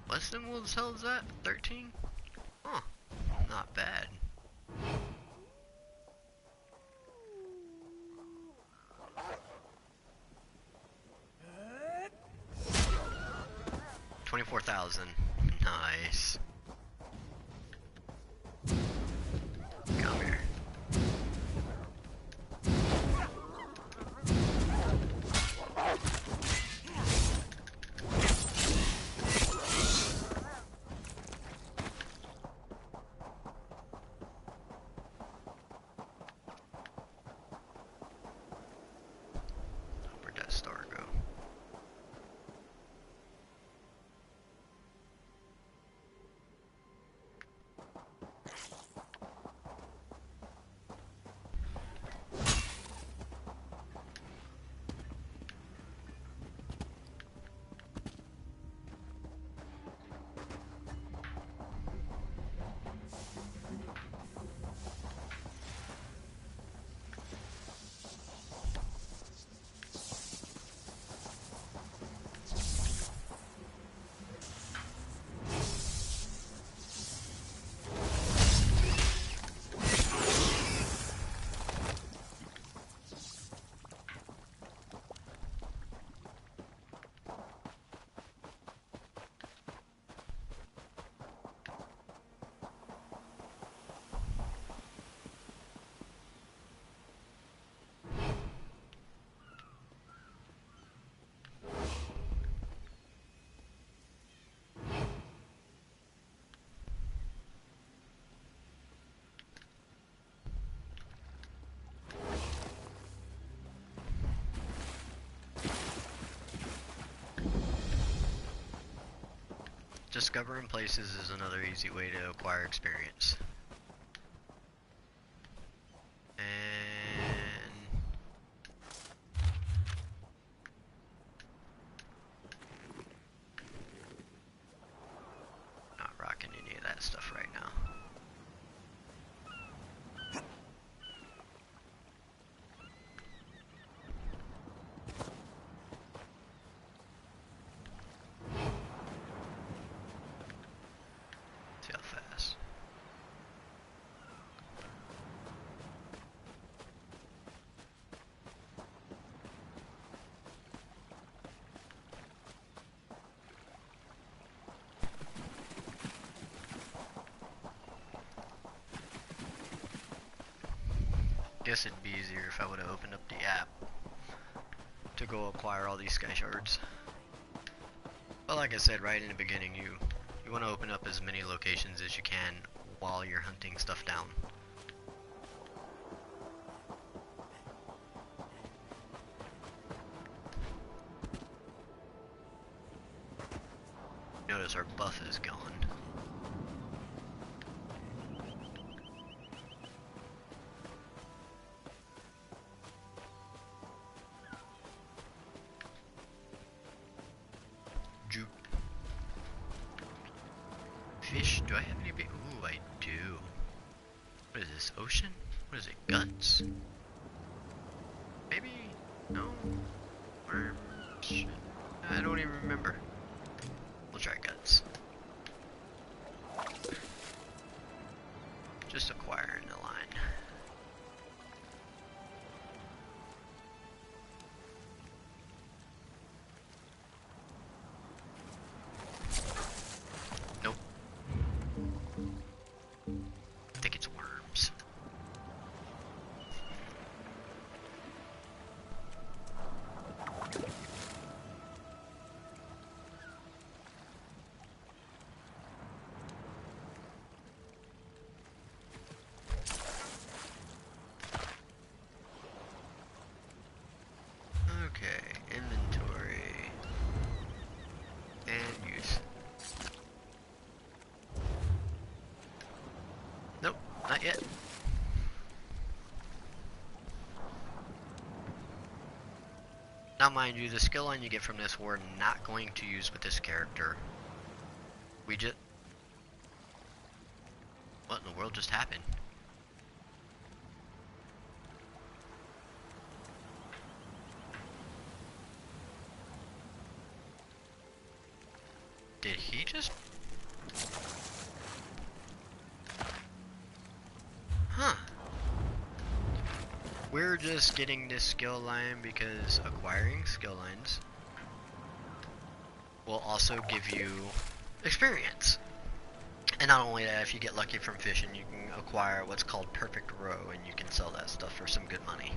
Less than what the hell is that? 13? Huh. Not bad. $24,000. Nice. Come here. Where'd that star go? Discovering places is another easy way to acquire experience. And not rocking any of that stuff right now. See how fast. Guess it'd be easier if I would have opened up the app to go acquire all these sky shards. But like I said right in the beginning, you want to open up as many locations as you can while you're hunting stuff down. Notice our buff is gone. Juke. Fish, do I have any big? Ooh, I do. What is this, ocean? What is it, guts? Maybe? No? Worms? I don't even remember. We'll try guts. Just acquiring the line. Nope. I think it's worms. Okay, inventory and use. Nope, not yet. Now mind you, the skill line you get from this we're not going to use with this character. We just... What in the world just happened? Did he just... Huh. We're just getting this skill line because acquiring skill lines will also give you experience. And not only that, if you get lucky from fishing, you can acquire what's called perfect row, and you can sell that stuff for some good money.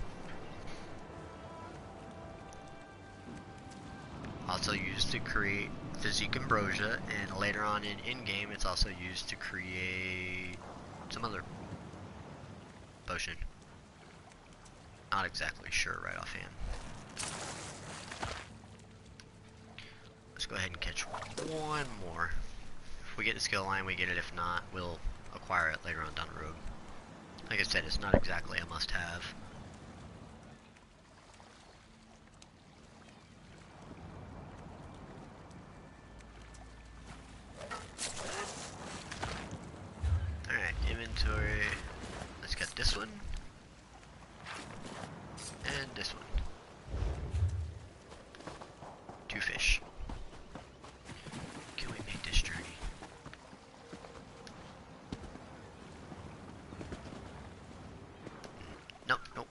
Also used to create physique ambrosia, and later on in-game it's also used to create some other potion. Not exactly sure right offhand. Let's go ahead and catch one more. If we get the skill line, we get it. If not, we'll acquire it later on down the road. Like I said, it's not exactly a must-have. Alright, inventory. Let's get this one. And this one. 2 fish. Can we make this journey? Nope, nope.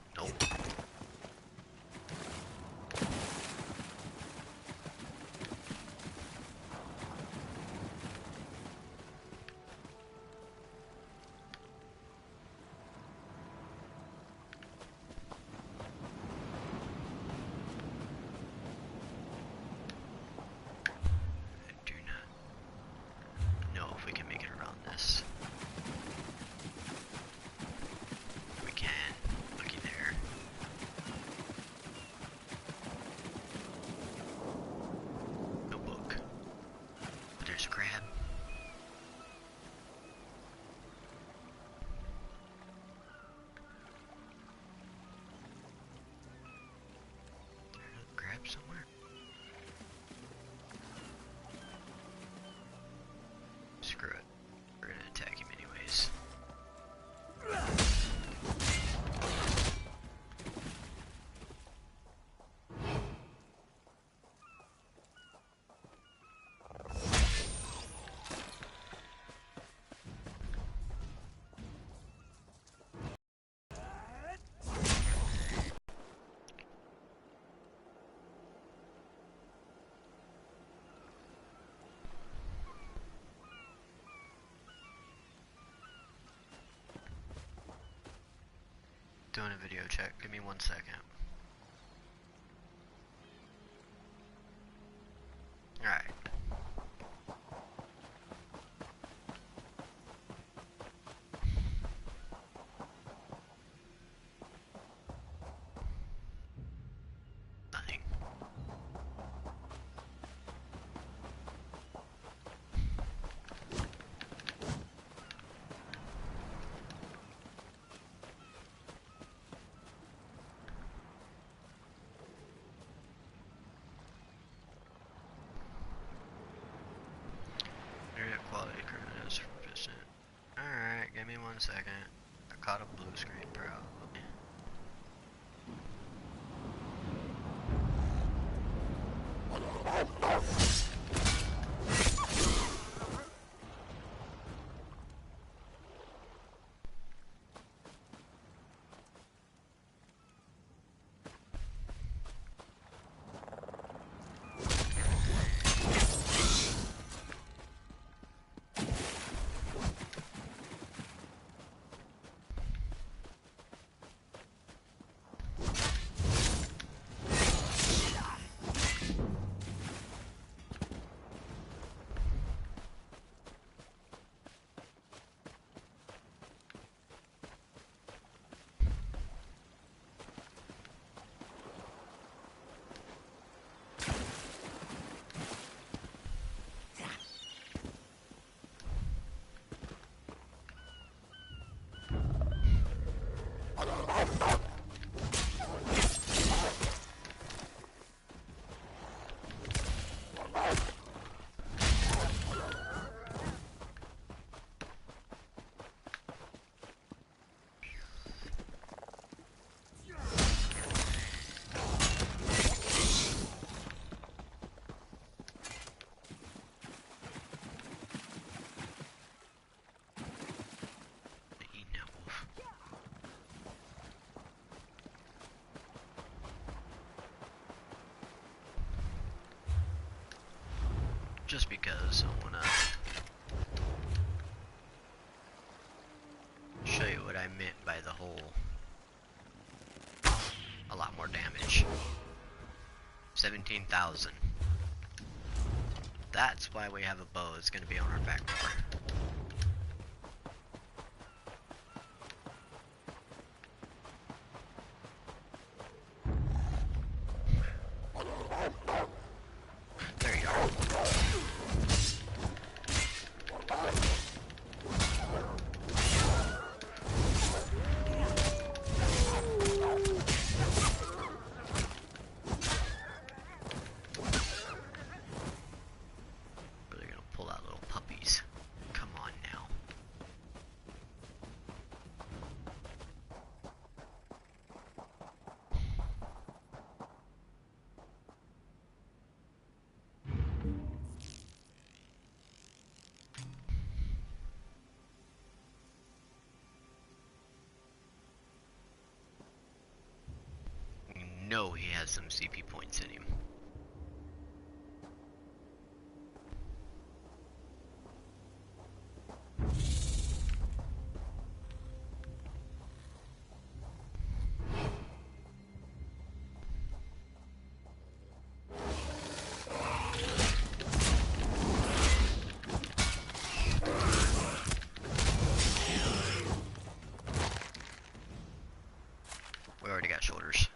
doing a video check. Give me 1 second. Alright. Nothing. Quality current is proficient. Alright, give me 1 second. I caught a blue screen, probably. Just because I wanna show you what I meant by the whole a lot more damage. 17,000. That's why we have a bow. It's gonna be on our back door. Know he has some CP points in him. We already got shoulders.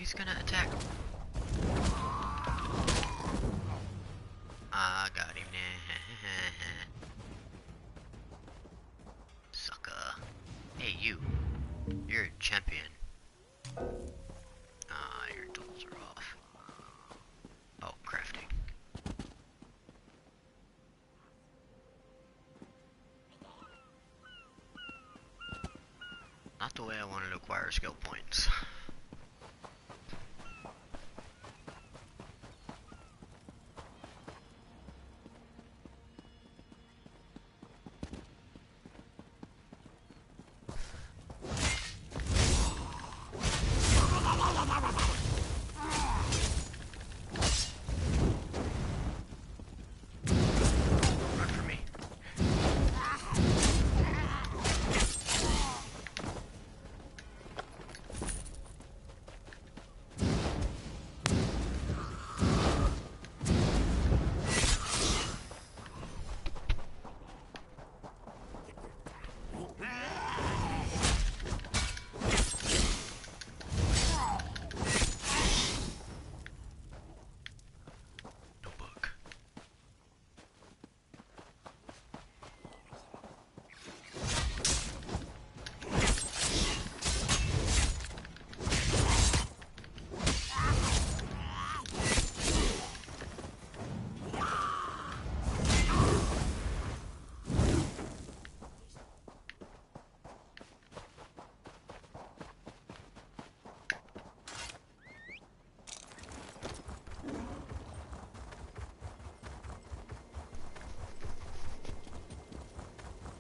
he's gonna attack. I got him. Sucker. Hey, you. You're a champion. Ah, your tools are off. Oh, crafting. Not the way I wanted to acquire skill points.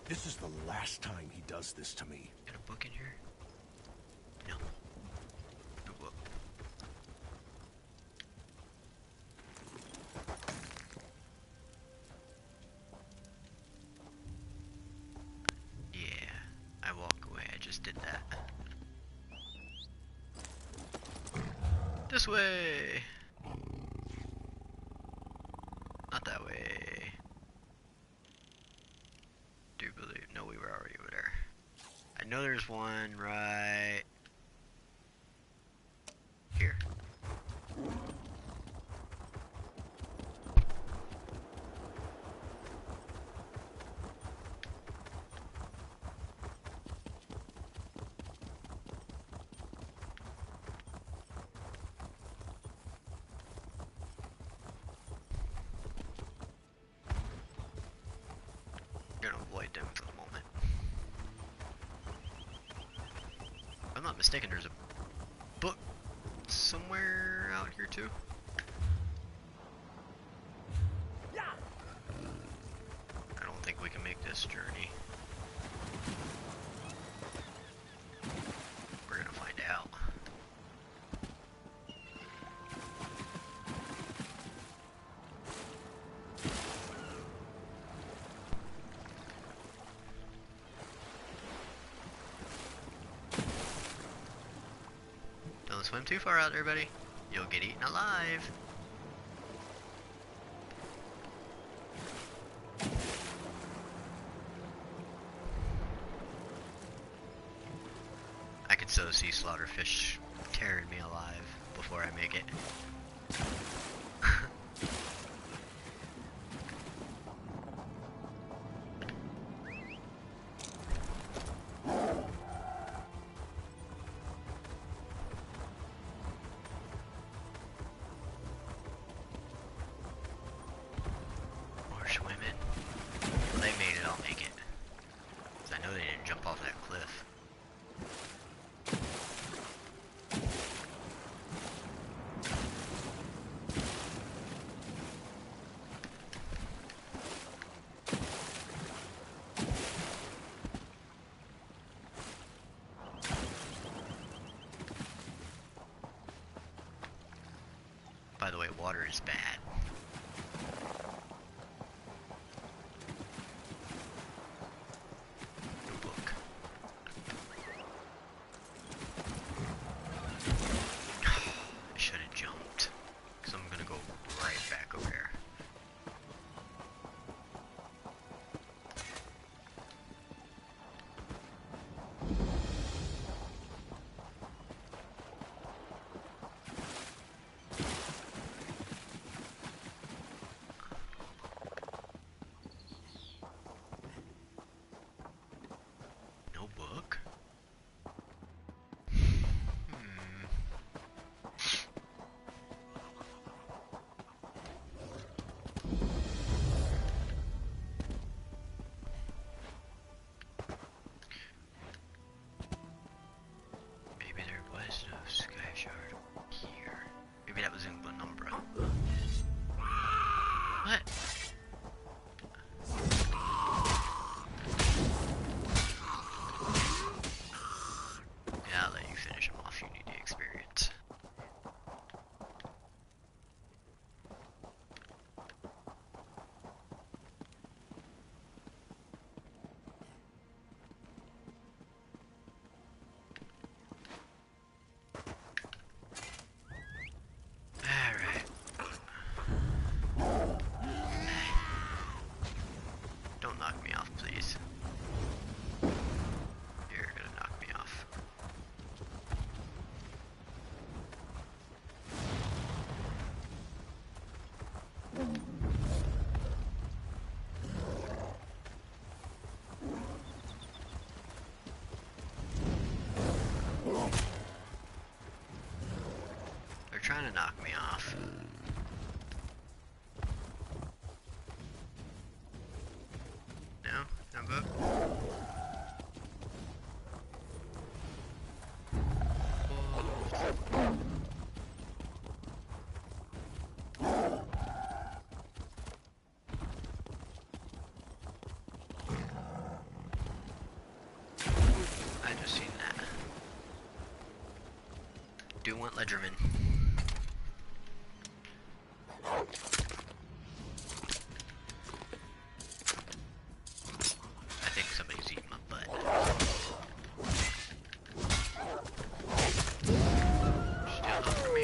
This is the last time he does this to me. Got a book in here? No. No book. Yeah, I walk away. I just did that. This way! Not that way. Do believe. No, we were already over there. I know there's one right here. Gonna avoid them for the moment. If I'm not mistaken, there's a book somewhere out here too. I don't think we can make this journey. We're gonna find out. Don't swim too far out there, buddy. You'll get eaten alive. I could so see slaughterfish tearing me alive before I make it. More swimming. Well, they made it, I'll make it. 'Cause I know they didn't jump off that cliff. By the way, water is bad. No book. I should have jumped. Because I'm going to go right back over there. gonna knock me off. No? No book? I just seen that. Do want Ledgerman. I think somebody's eating my butt. Still up for me.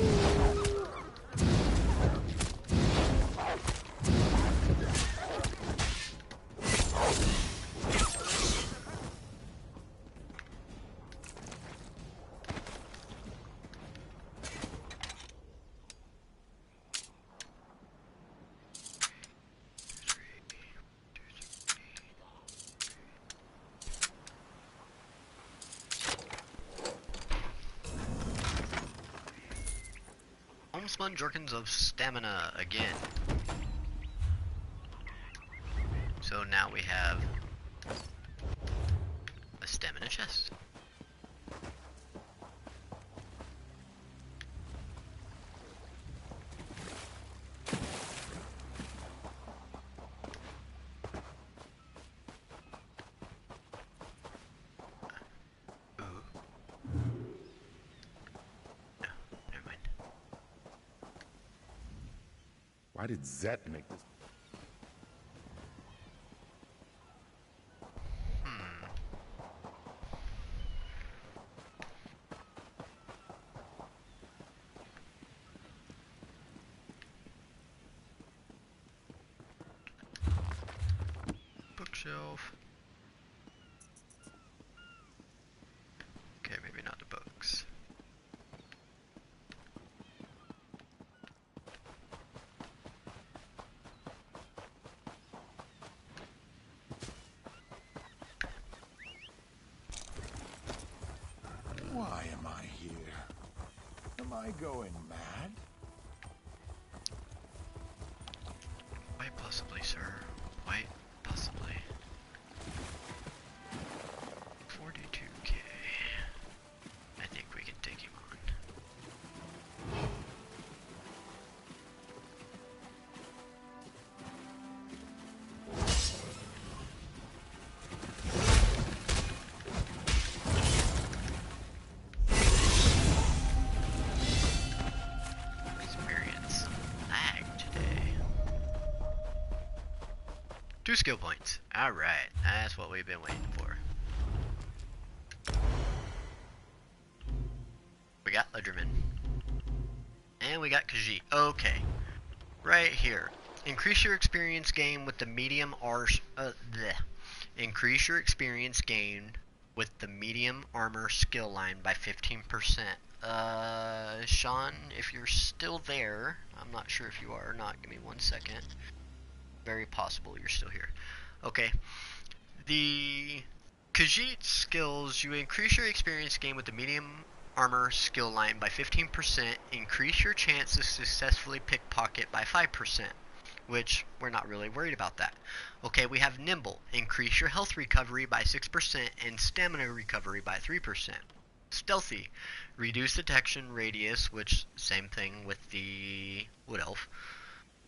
Homespun Jerkins of Stamina again. So now we have a stamina chest. Why did Zet make this? Bookshelf. Okay, maybe not the books. Why am I here? Am I going mad? Quite possibly, sir. Quite possibly. 42k. I think we can take him on. Experience lag today. 2 skill points. Alright, that's what we've been waiting for. We got Ledgerman. And we got Khajiit. Okay. Right here. Increase your experience gain with the medium Increase your experience gain with the medium armor skill line by 15%. Sean, if you're still there, I'm not sure if you are or not. Give me 1 second. Very possible you're still here. Okay. The Khajiit skills, you increase your experience gain with the medium armor skill line by 15%, increase your chance to successfully pickpocket by 5%, which we're not really worried about that. Okay, we have Nimble, increase your health recovery by 6% and stamina recovery by 3%. Stealthy, reduce detection radius, which same thing with the Wood Elf,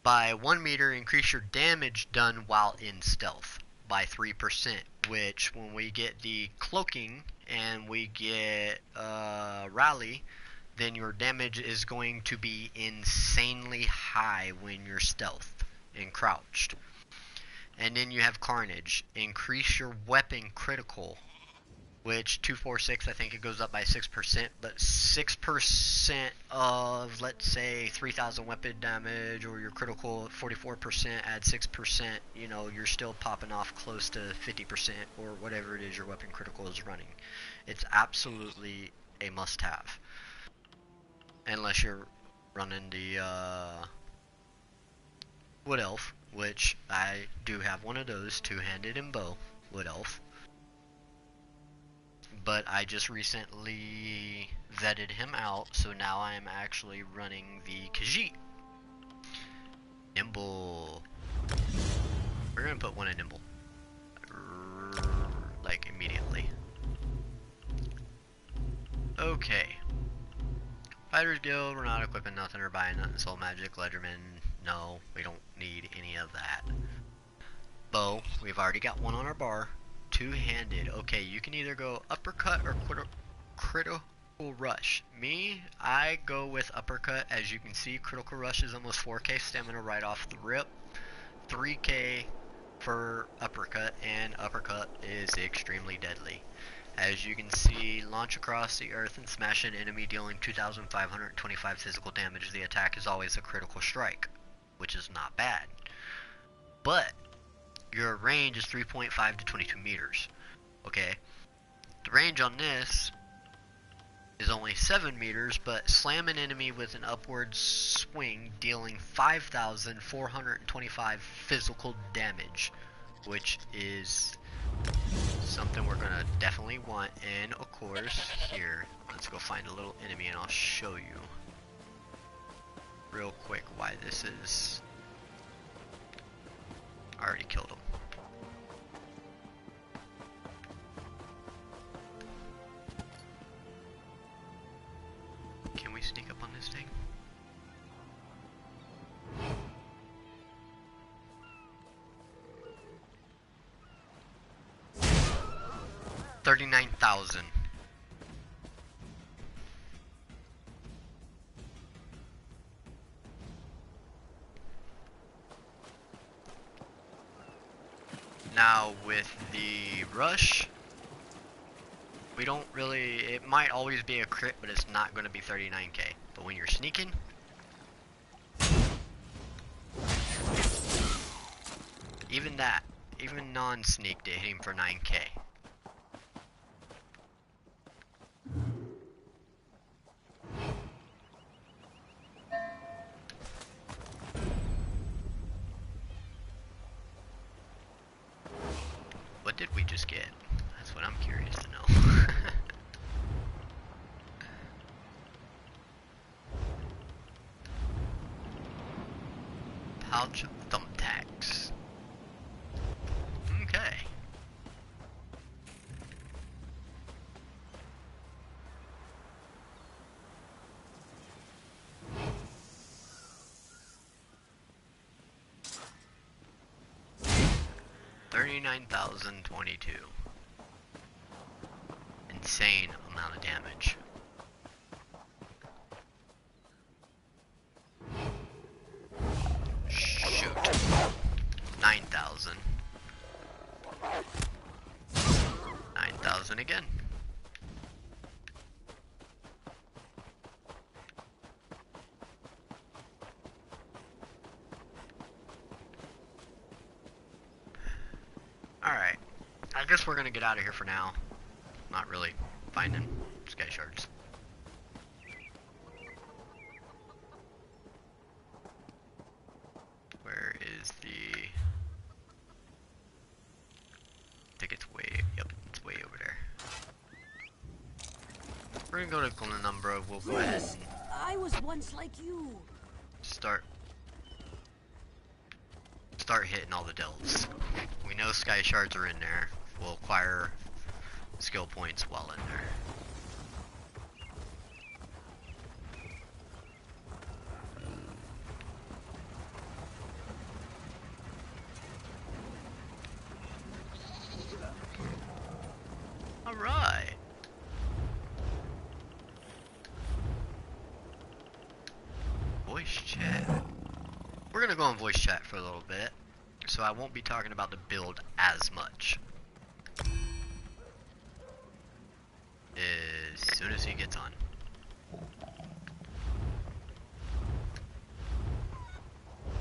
by 1 meter, increase your damage done while in stealth by 3%, which when we get the cloaking and we get rally, then your damage is going to be insanely high when you're stealth and crouched. And then you have Carnage, increase your weapon critical, which 246, I think it goes up by 6%, but 6% of, let's say, 3,000 weapon damage, or your critical at 44%, add 6%, you know, you're still popping off close to 50%, or whatever it is your weapon critical is running. It's absolutely a must-have. Unless you're running the Wood Elf, which I do have one of those, two-handed and bow Wood Elf. but I just recently vetted him out, so now I am actually running the Khajiit. Nimble. We're gonna put one in Nimble. Like immediately. Okay. Fighters Guild, we're not equipping nothing or buying nothing. Soul Magic, Ledgerman, no, we don't need any of that. Bow, we've already got one on our bar. Two-handed, okay, you can either go uppercut or critical rush. Me, I go with uppercut. As you can see, critical rush is almost 4k stamina right off the rip. 3k for uppercut, and uppercut is extremely deadly. As you can see, launch across the earth and smash an enemy, dealing 2,525 physical damage. The attack is always a critical strike, which is not bad. But your range is 3.5 to 22 meters. Okay, the range on this is only 7 meters, but slam an enemy with an upward swing, dealing 5,425 physical damage, which is something we're gonna definitely want. And of course, here, let's go find a little enemy and I'll show you real quick why this is. I already killed him. Can we sneak up on this thing? $39,000. Now with the rush, we don't really, it might always be a crit, but it's not going to be 39k. But when you're sneaking, even that, even non-sneaked, it hit him for 9k. What did we just get? That's what I'm curious to know. Pouch of thumbtacks. Okay. $39,022. Insane amount of damage. Shoot. 9,000. 9,000 again. Alright. I guess we're gonna get out of here for now. Not really finding sky shards. Where is the... I think it's way... Yep, it's way over there. We're gonna go to Glenumbra. We'll go ahead and I was once like you. start hitting all the delves. We know sky shards are in there. We'll acquire skill points while in there. Alright. Voice chat. We're gonna go on voice chat for a little bit, so I won't be talking about the build as much. As soon as he gets on.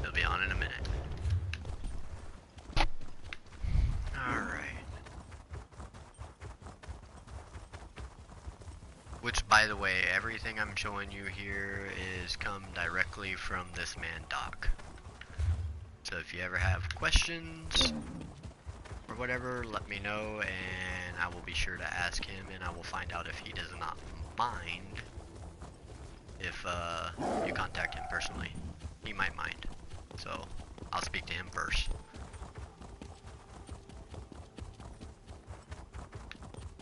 He'll be on in a minute. Alright. Which, by the way, everything I'm showing you here is come directly from this man Doc. So if you ever have questions or or whatever, let me know, and I will be sure to ask him, and I will find out if he does not mind if you contact him personally. He might mind, so I'll speak to him first.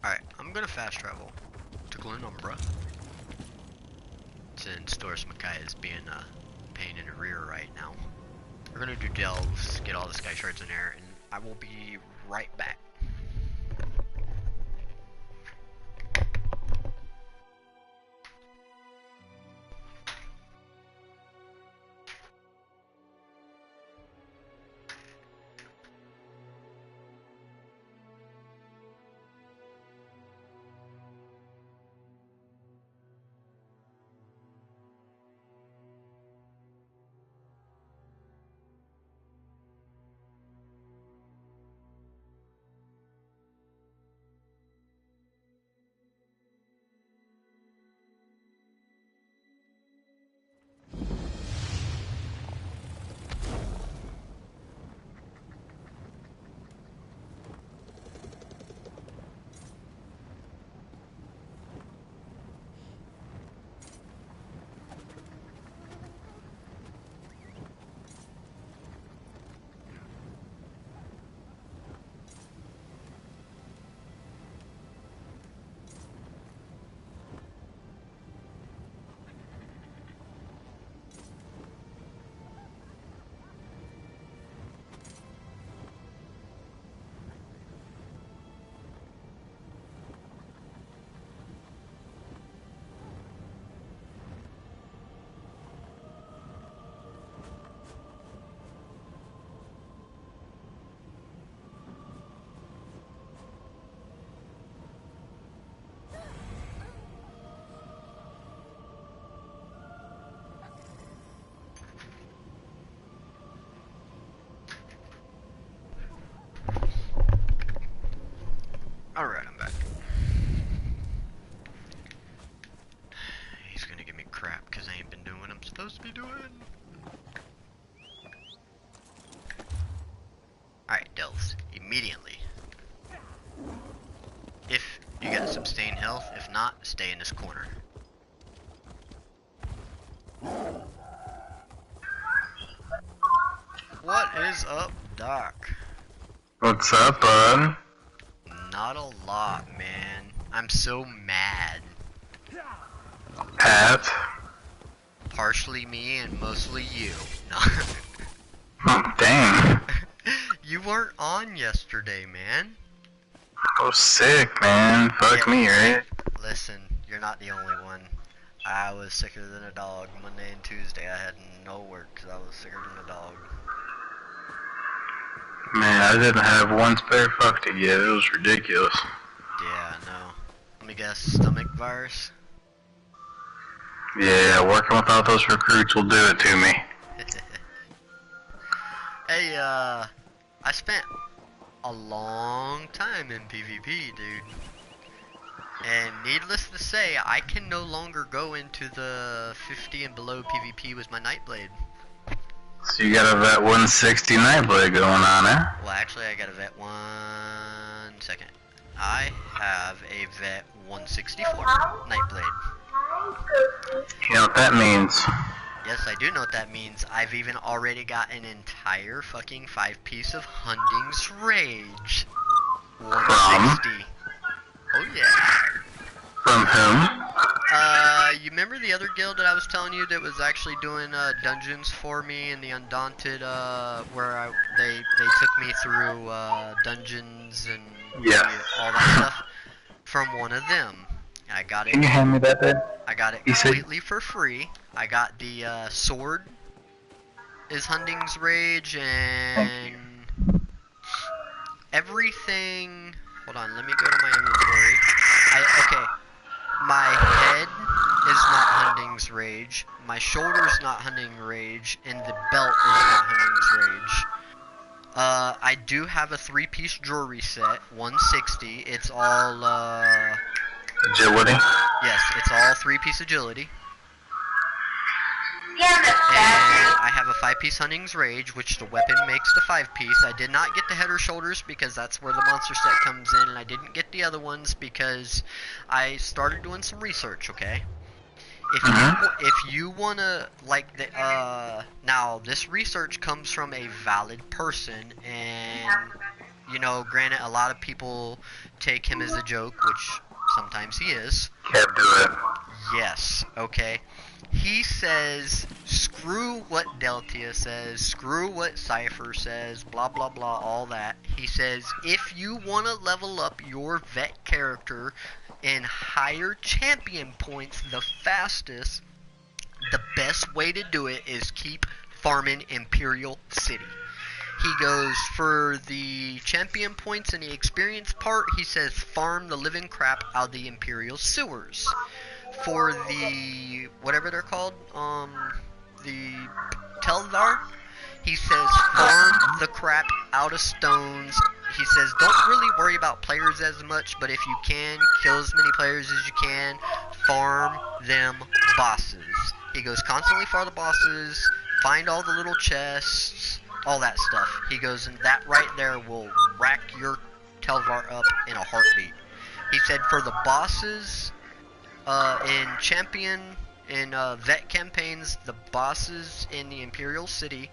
Alright, I'm gonna fast travel to Glenumbra, since Doris Mackay is being a pain in the rear right now. We're gonna do delves, get all the sky shards in there, and I will be right back. Alright, I'm back. He's gonna give me crap because I ain't been doing what I'm supposed to be doing. Alright, delves. Immediately. If you got sustained health, if not, stay in this corner. What is up, Doc? What's up, bud? Not a lot, man. I'm so mad. At? Partially me and mostly you. No. Oh, dang. You weren't on yesterday, man. I was sick, man. Fuck me, right? Listen, you're not the only one. I was sicker than a dog. Monday and Tuesday I had no work because I was sicker than a dog. Man, I didn't have one spare fuck to give. It was ridiculous. Yeah, I know. Let me guess, stomach virus? Yeah, working without those recruits will do it to me. Hey, I spent a long time in PvP, dude. And needless to say, I can no longer go into the 50 and below PvP with my Nightblade. So you got a Vet 160 Nightblade going on, eh? Well, actually, I got a Vet 1 second. I have a Vet 164 Nightblade. You know what that means? Yes, I do know what that means. I've even already got an entire fucking 5-piece of Hunding's Rage. 160. Oh yeah. From whom? You remember the other guild that I was telling you that was actually doing dungeons for me in the Undaunted, where they took me through dungeons and all that stuff from one of them. I got it. Can you hand me that then? I got it completely for free. I got the sword is Hunding's Rage and everything. Hold on, let me go to my inventory. Okay, my head is not Hunding's Rage, my shoulder's not Hunding's Rage, and the belt is not Hunding's Rage. I do have a 3-piece jewelry set, 160. It's all agility? Yes, it's all 3-piece agility. And I have a 5-piece Hunting's Rage, which the weapon makes the 5-piece. I did not get the head or shoulders because that's where the monster set comes in, and I didn't get the other ones because I started doing some research, okay? If you wanna, like, now, this research comes from a valid person, and, you know, granted, a lot of people take him as a joke, which sometimes he is. Can't do it. Yes, okay. He says, screw what Deltia says, screw what Cypher says, blah blah blah, all that. He says, if you want to level up your vet character and higher champion points the fastest, the best way to do it is keep farming Imperial City. He goes, for the champion points and the experience part, he says farm the living crap out of the Imperial sewers. For the, whatever they're called, the Telvar, he says farm the crap out of stones. He says don't really worry about players as much, but if you can, kill as many players as you can, farm them bosses. He goes constantly farm the bosses, find all the little chests, all that stuff. He goes, and that right there will rack your Telvar up in a heartbeat. He said for the bosses, in champion, in vet campaigns, the bosses in the Imperial City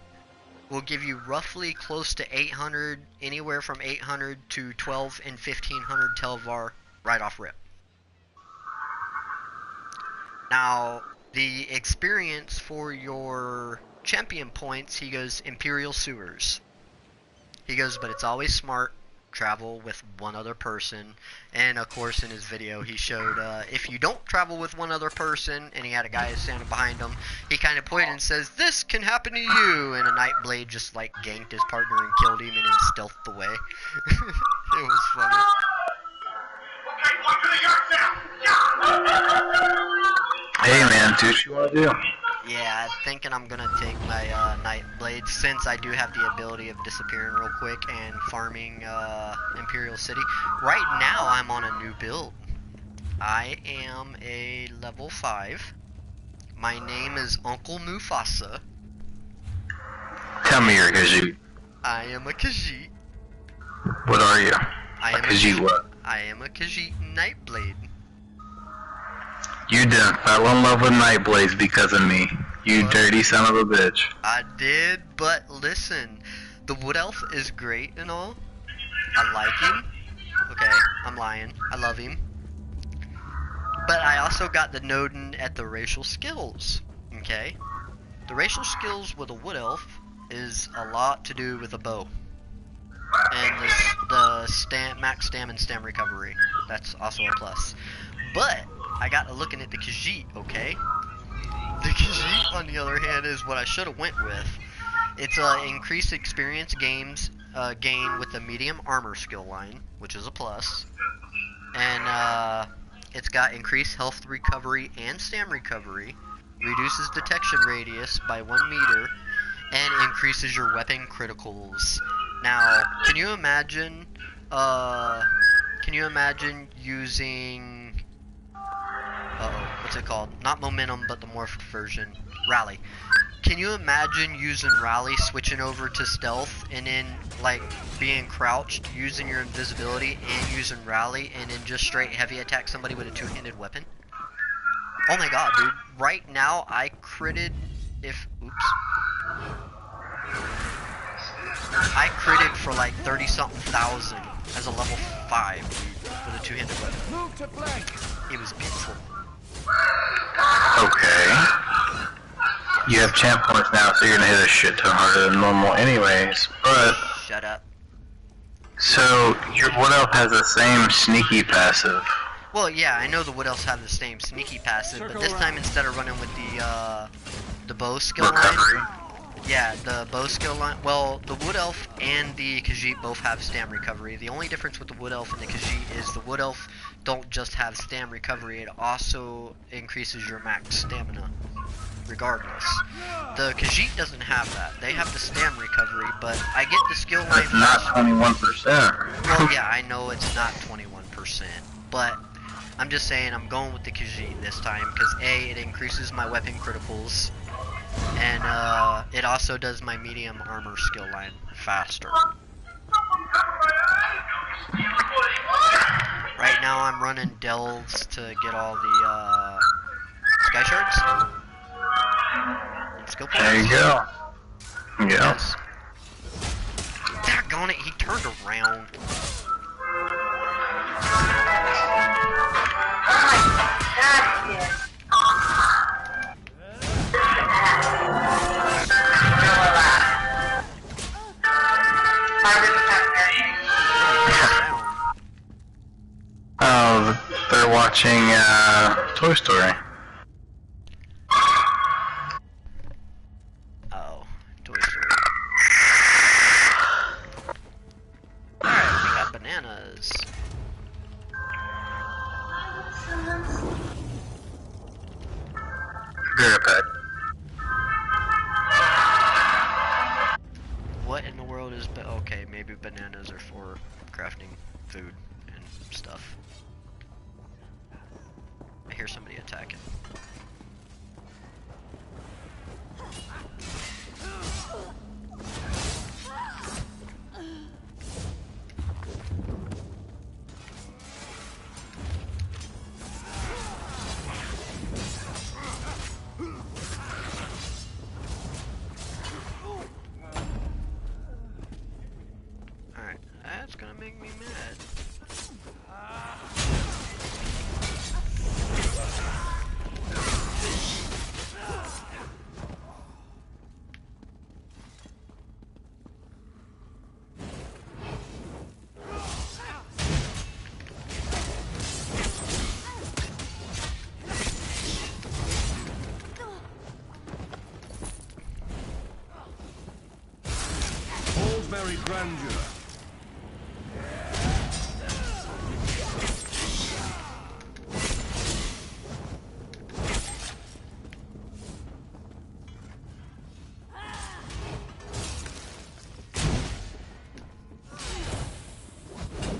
will give you roughly close to 800, anywhere from 800 to 12 and 1500 Telvar right off rip. Now, the experience for your champion points, he goes Imperial Sewers. He goes, but it's always smart, travel with one other person. And of course in his video he showed if you don't travel with one other person, and he had a guy standing behind him, he kind of pointed and says, this can happen to you, and a Nightblade just like ganked his partner and killed him and then stealthed away. It was funny. Hey man, do what you want to do. Yeah, I'm thinking I'm gonna take my Nightblade, since I do have the ability of disappearing real quick and farming Imperial City. Right now I'm on a new build. I am a level 5. My name is Uncle Mufasa. Tell me you're a Khajiit. I am a Khajiit. What are you? I am a Khajiit what? I am a Khajiit Nightblade. You done fell in love with Nightblades because of me. You dirty son of a bitch. I did, but listen, the Wood Elf is great and all. I like him. Okay, I'm lying. I love him. But I also got the Nodin at the racial skills. Okay? The racial skills with a Wood Elf is a lot to do with a bow. And the max stam and stam recovery. That's also a plus. But I got to looking at the Khajiit, okay? The Khajiit, on the other hand, is what I should have went with. It's increased experience gain with the medium armor skill line, which is a plus. And it's got increased health recovery and stam recovery, reduces detection radius by 1 meter, and increases your weapon criticals. Now, can you imagine using, what's it called? Not momentum, but the morphed version. Rally. Can you imagine using rally, switching over to stealth, and then like being crouched, using your invisibility, and using rally, and then just straight heavy attack somebody with a two-handed weapon? Oh my god, dude. Right now, I critted I critted for like 30-something thousand as a level 5, dude, with a two-handed weapon. Move to flank. It was beautiful. Okay. You have champ points now, so you're gonna hit a shit ton harder than normal anyways, but... Shut up. So, your Wood Elf has the same sneaky passive. Well, yeah, I know the Wood Elves have the same sneaky passive, but this time instead of running with the bow skill line... Yeah, the bow skill line... Well, the Wood Elf and the Khajiit both have stam recovery. The only difference with the Wood Elf and the Khajiit is the Wood Elf don't just have stam recovery, it also increases your max stamina, regardless. The Khajiit doesn't have that. They have the stam recovery, but I get the skill line... It's not 21%. Well, yeah, I know it's not 21%, but I'm just saying I'm going with the Khajiit this time, because A, it increases my weapon criticals, And it also does my medium armor skill line faster. Right now I'm running delves to get all the sky shards and skill points. There you go. Yes. Daggone it, he turned around. Oh, they're watching Toy Story. Oh, Toy Story. Alright, we got bananas. Good. What in the world is okay, maybe bananas are for crafting food and stuff. I hear somebody attacking. Alright, that's gonna make me mad. Salisbury grandeur.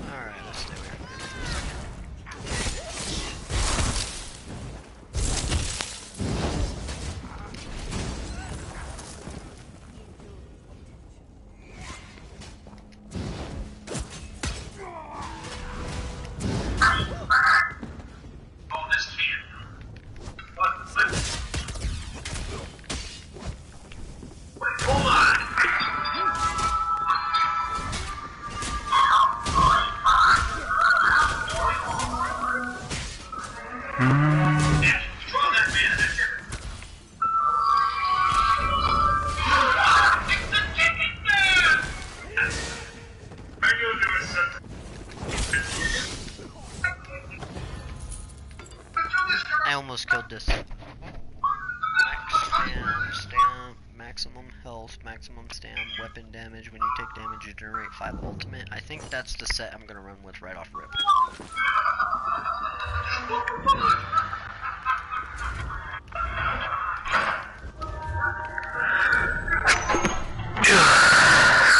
Alright, let's stay away from him for a second. I almost killed this. Maximum health, maximum stam, weapon damage. When you take damage, you generate 5 ultimate. I think that's the set I'm gonna run with right off rip.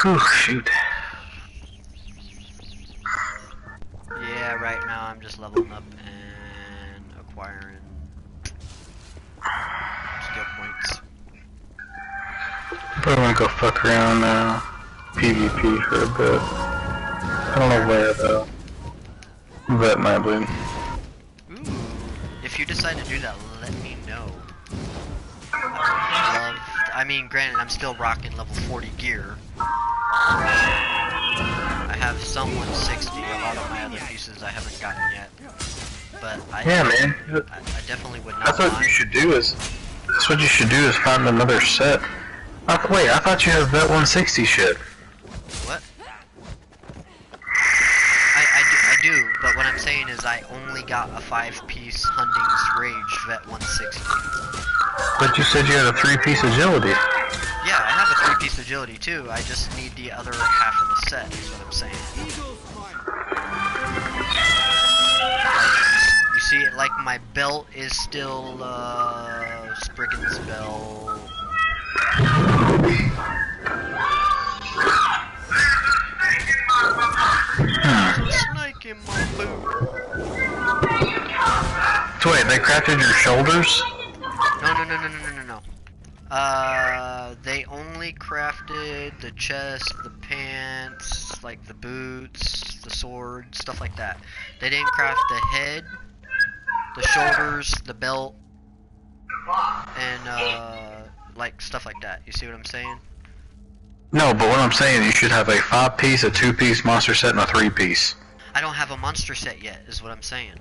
Whew, shoot. Yeah, right now I'm just leveling up and acquiring skill points. Probably wanna go fuck around PvP for a bit. I don't know where though. Vet my blue. Ooh. If you decide to do that, let me know. I mean, granted, I'm still rocking level 40 gear. I have some 160, a lot of my other pieces I haven't gotten yet. But I definitely would not That's what you should do is find another set. Wait, I thought you had that 160 shit. What? I do, but what I'm saying is I only got a 5-piece Hunding's Rage Vet 160. But you said you had a 3-piece agility. Yeah, I have a 3-piece agility too. I just need the other half of the set, is what I'm saying. You see, like my belt is still Spriggan's belt. Snake in my boot. So wait, they crafted your shoulders? No. They only crafted the chest, the pants, like the boots, the sword, stuff like that. They didn't craft the head, the shoulders, the belt, and like stuff like that. You see what I'm saying? No, but what I'm saying, you should have a 5-piece, a 2-piece monster set, and a 3-piece. I don't have a monster set yet, is what I'm saying.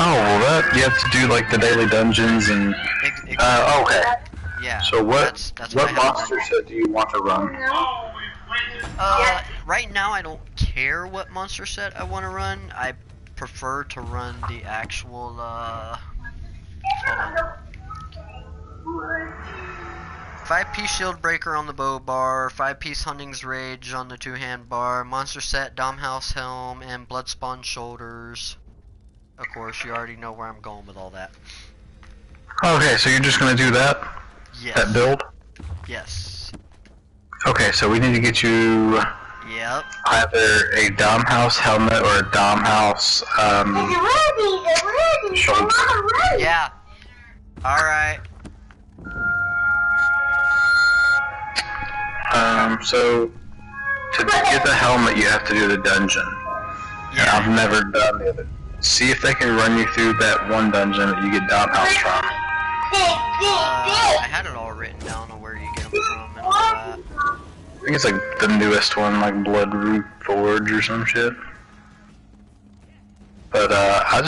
Oh, well that, you have to do like the daily dungeons and... okay. Yeah. So what what monster set do you want to run? Right now I don't care what monster set I want to run. I prefer to run the actual, hold on. 5-piece shield breaker on the bow bar, 5-piece hunting's rage on the 2-hand bar, monster set, Domhouse helm, and bloodspawn shoulders. Of course, you already know where I'm going with all that. Okay, so you're just gonna do that? Yes. That build? Yes. Okay, so we need to get you Yep. either a Domhouse helmet or a Domhouse shoulder. Yeah. Alright. So to get the helmet you have to do the dungeon. Yeah. And I've never done the other. See if they can run you through that one dungeon that you get Domhouse from. I had it all written down on where you get them from and all that. I think it's like the newest one, like Bloodroot Forge or some shit. But I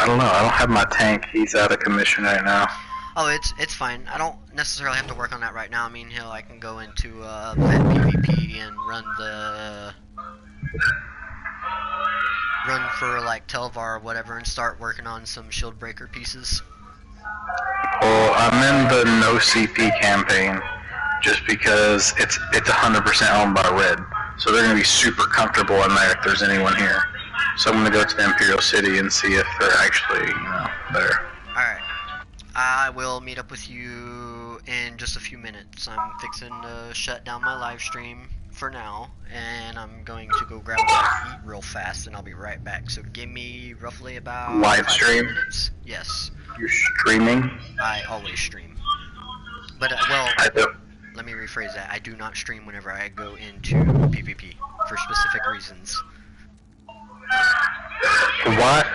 don't know, I don't have my tank, he's out of commission right now. Oh, it's fine. I don't necessarily have to work on that right now. I mean, hell, I can go into Vet PvP and run for like Telvar or whatever and start working on some shield breaker pieces. Well, I'm in the no CP campaign just because it's 100% owned by Red, so they're gonna be super comfortable in there if there's anyone here. So I'm gonna go to the Imperial City and see if they're actually, there. Alright. I will meet up with you in just a few minutes. I'm fixing to shut down my live stream for now, and I'm going to go grab a bite to eat real fast, and I'll be right back. So give me roughly about live 5 stream? minutes. Yes. You're streaming? I always stream. But, let me rephrase that. I do not stream whenever I go into PvP for specific reasons. What?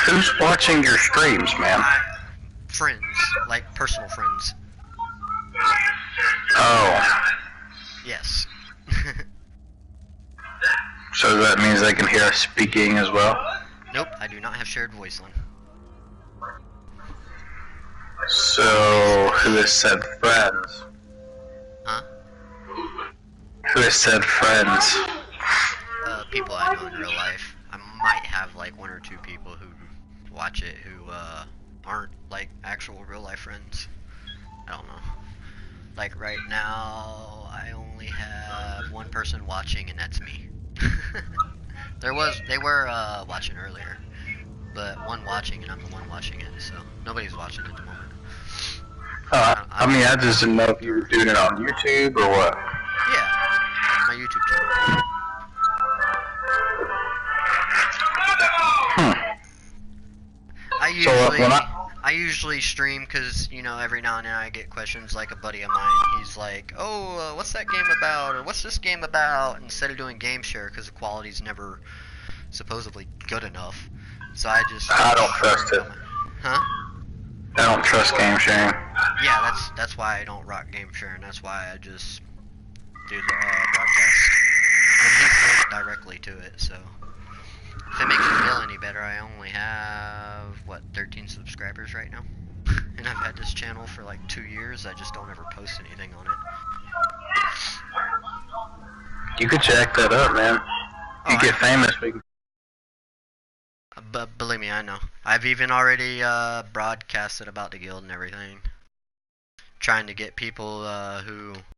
Who's watching your streams, man? Friends, like personal friends. Oh. Yes. So that means they can hear us speaking as well? Nope, I do not have shared voice on. So, who has said friends? Huh? Who has said friends? People I know in real life. I might have like 1 or 2 people who watch it who aren't like actual real life friends. I don't know. Like right now, I only have 1 person watching, and that's me. They were watching earlier, but 1 watching, and I'm the one watching it, so nobody's watching at the moment. I mean, I just didn't know if you were doing it on YouTube or what. Yeah, my YouTube channel. I usually stream because, every now and then I get questions like a buddy of mine. He's like, oh, what's that game about? Or what's this game about? Instead of doing game share because the quality's never supposedly good enough. So I don't trust it. Huh? I don't trust game sharing. Yeah, that's why I don't rock game sharing. That's why I just do the broadcast. And he's linked directly to it, so... If it makes you feel any better, I only have, 13 subscribers right now? And I've had this channel for like 2 years, I just don't ever post anything on it. You could jack that up, man. You get famous, we can... But believe me, I know. I've even already broadcasted about the guild and everything. Trying to get people who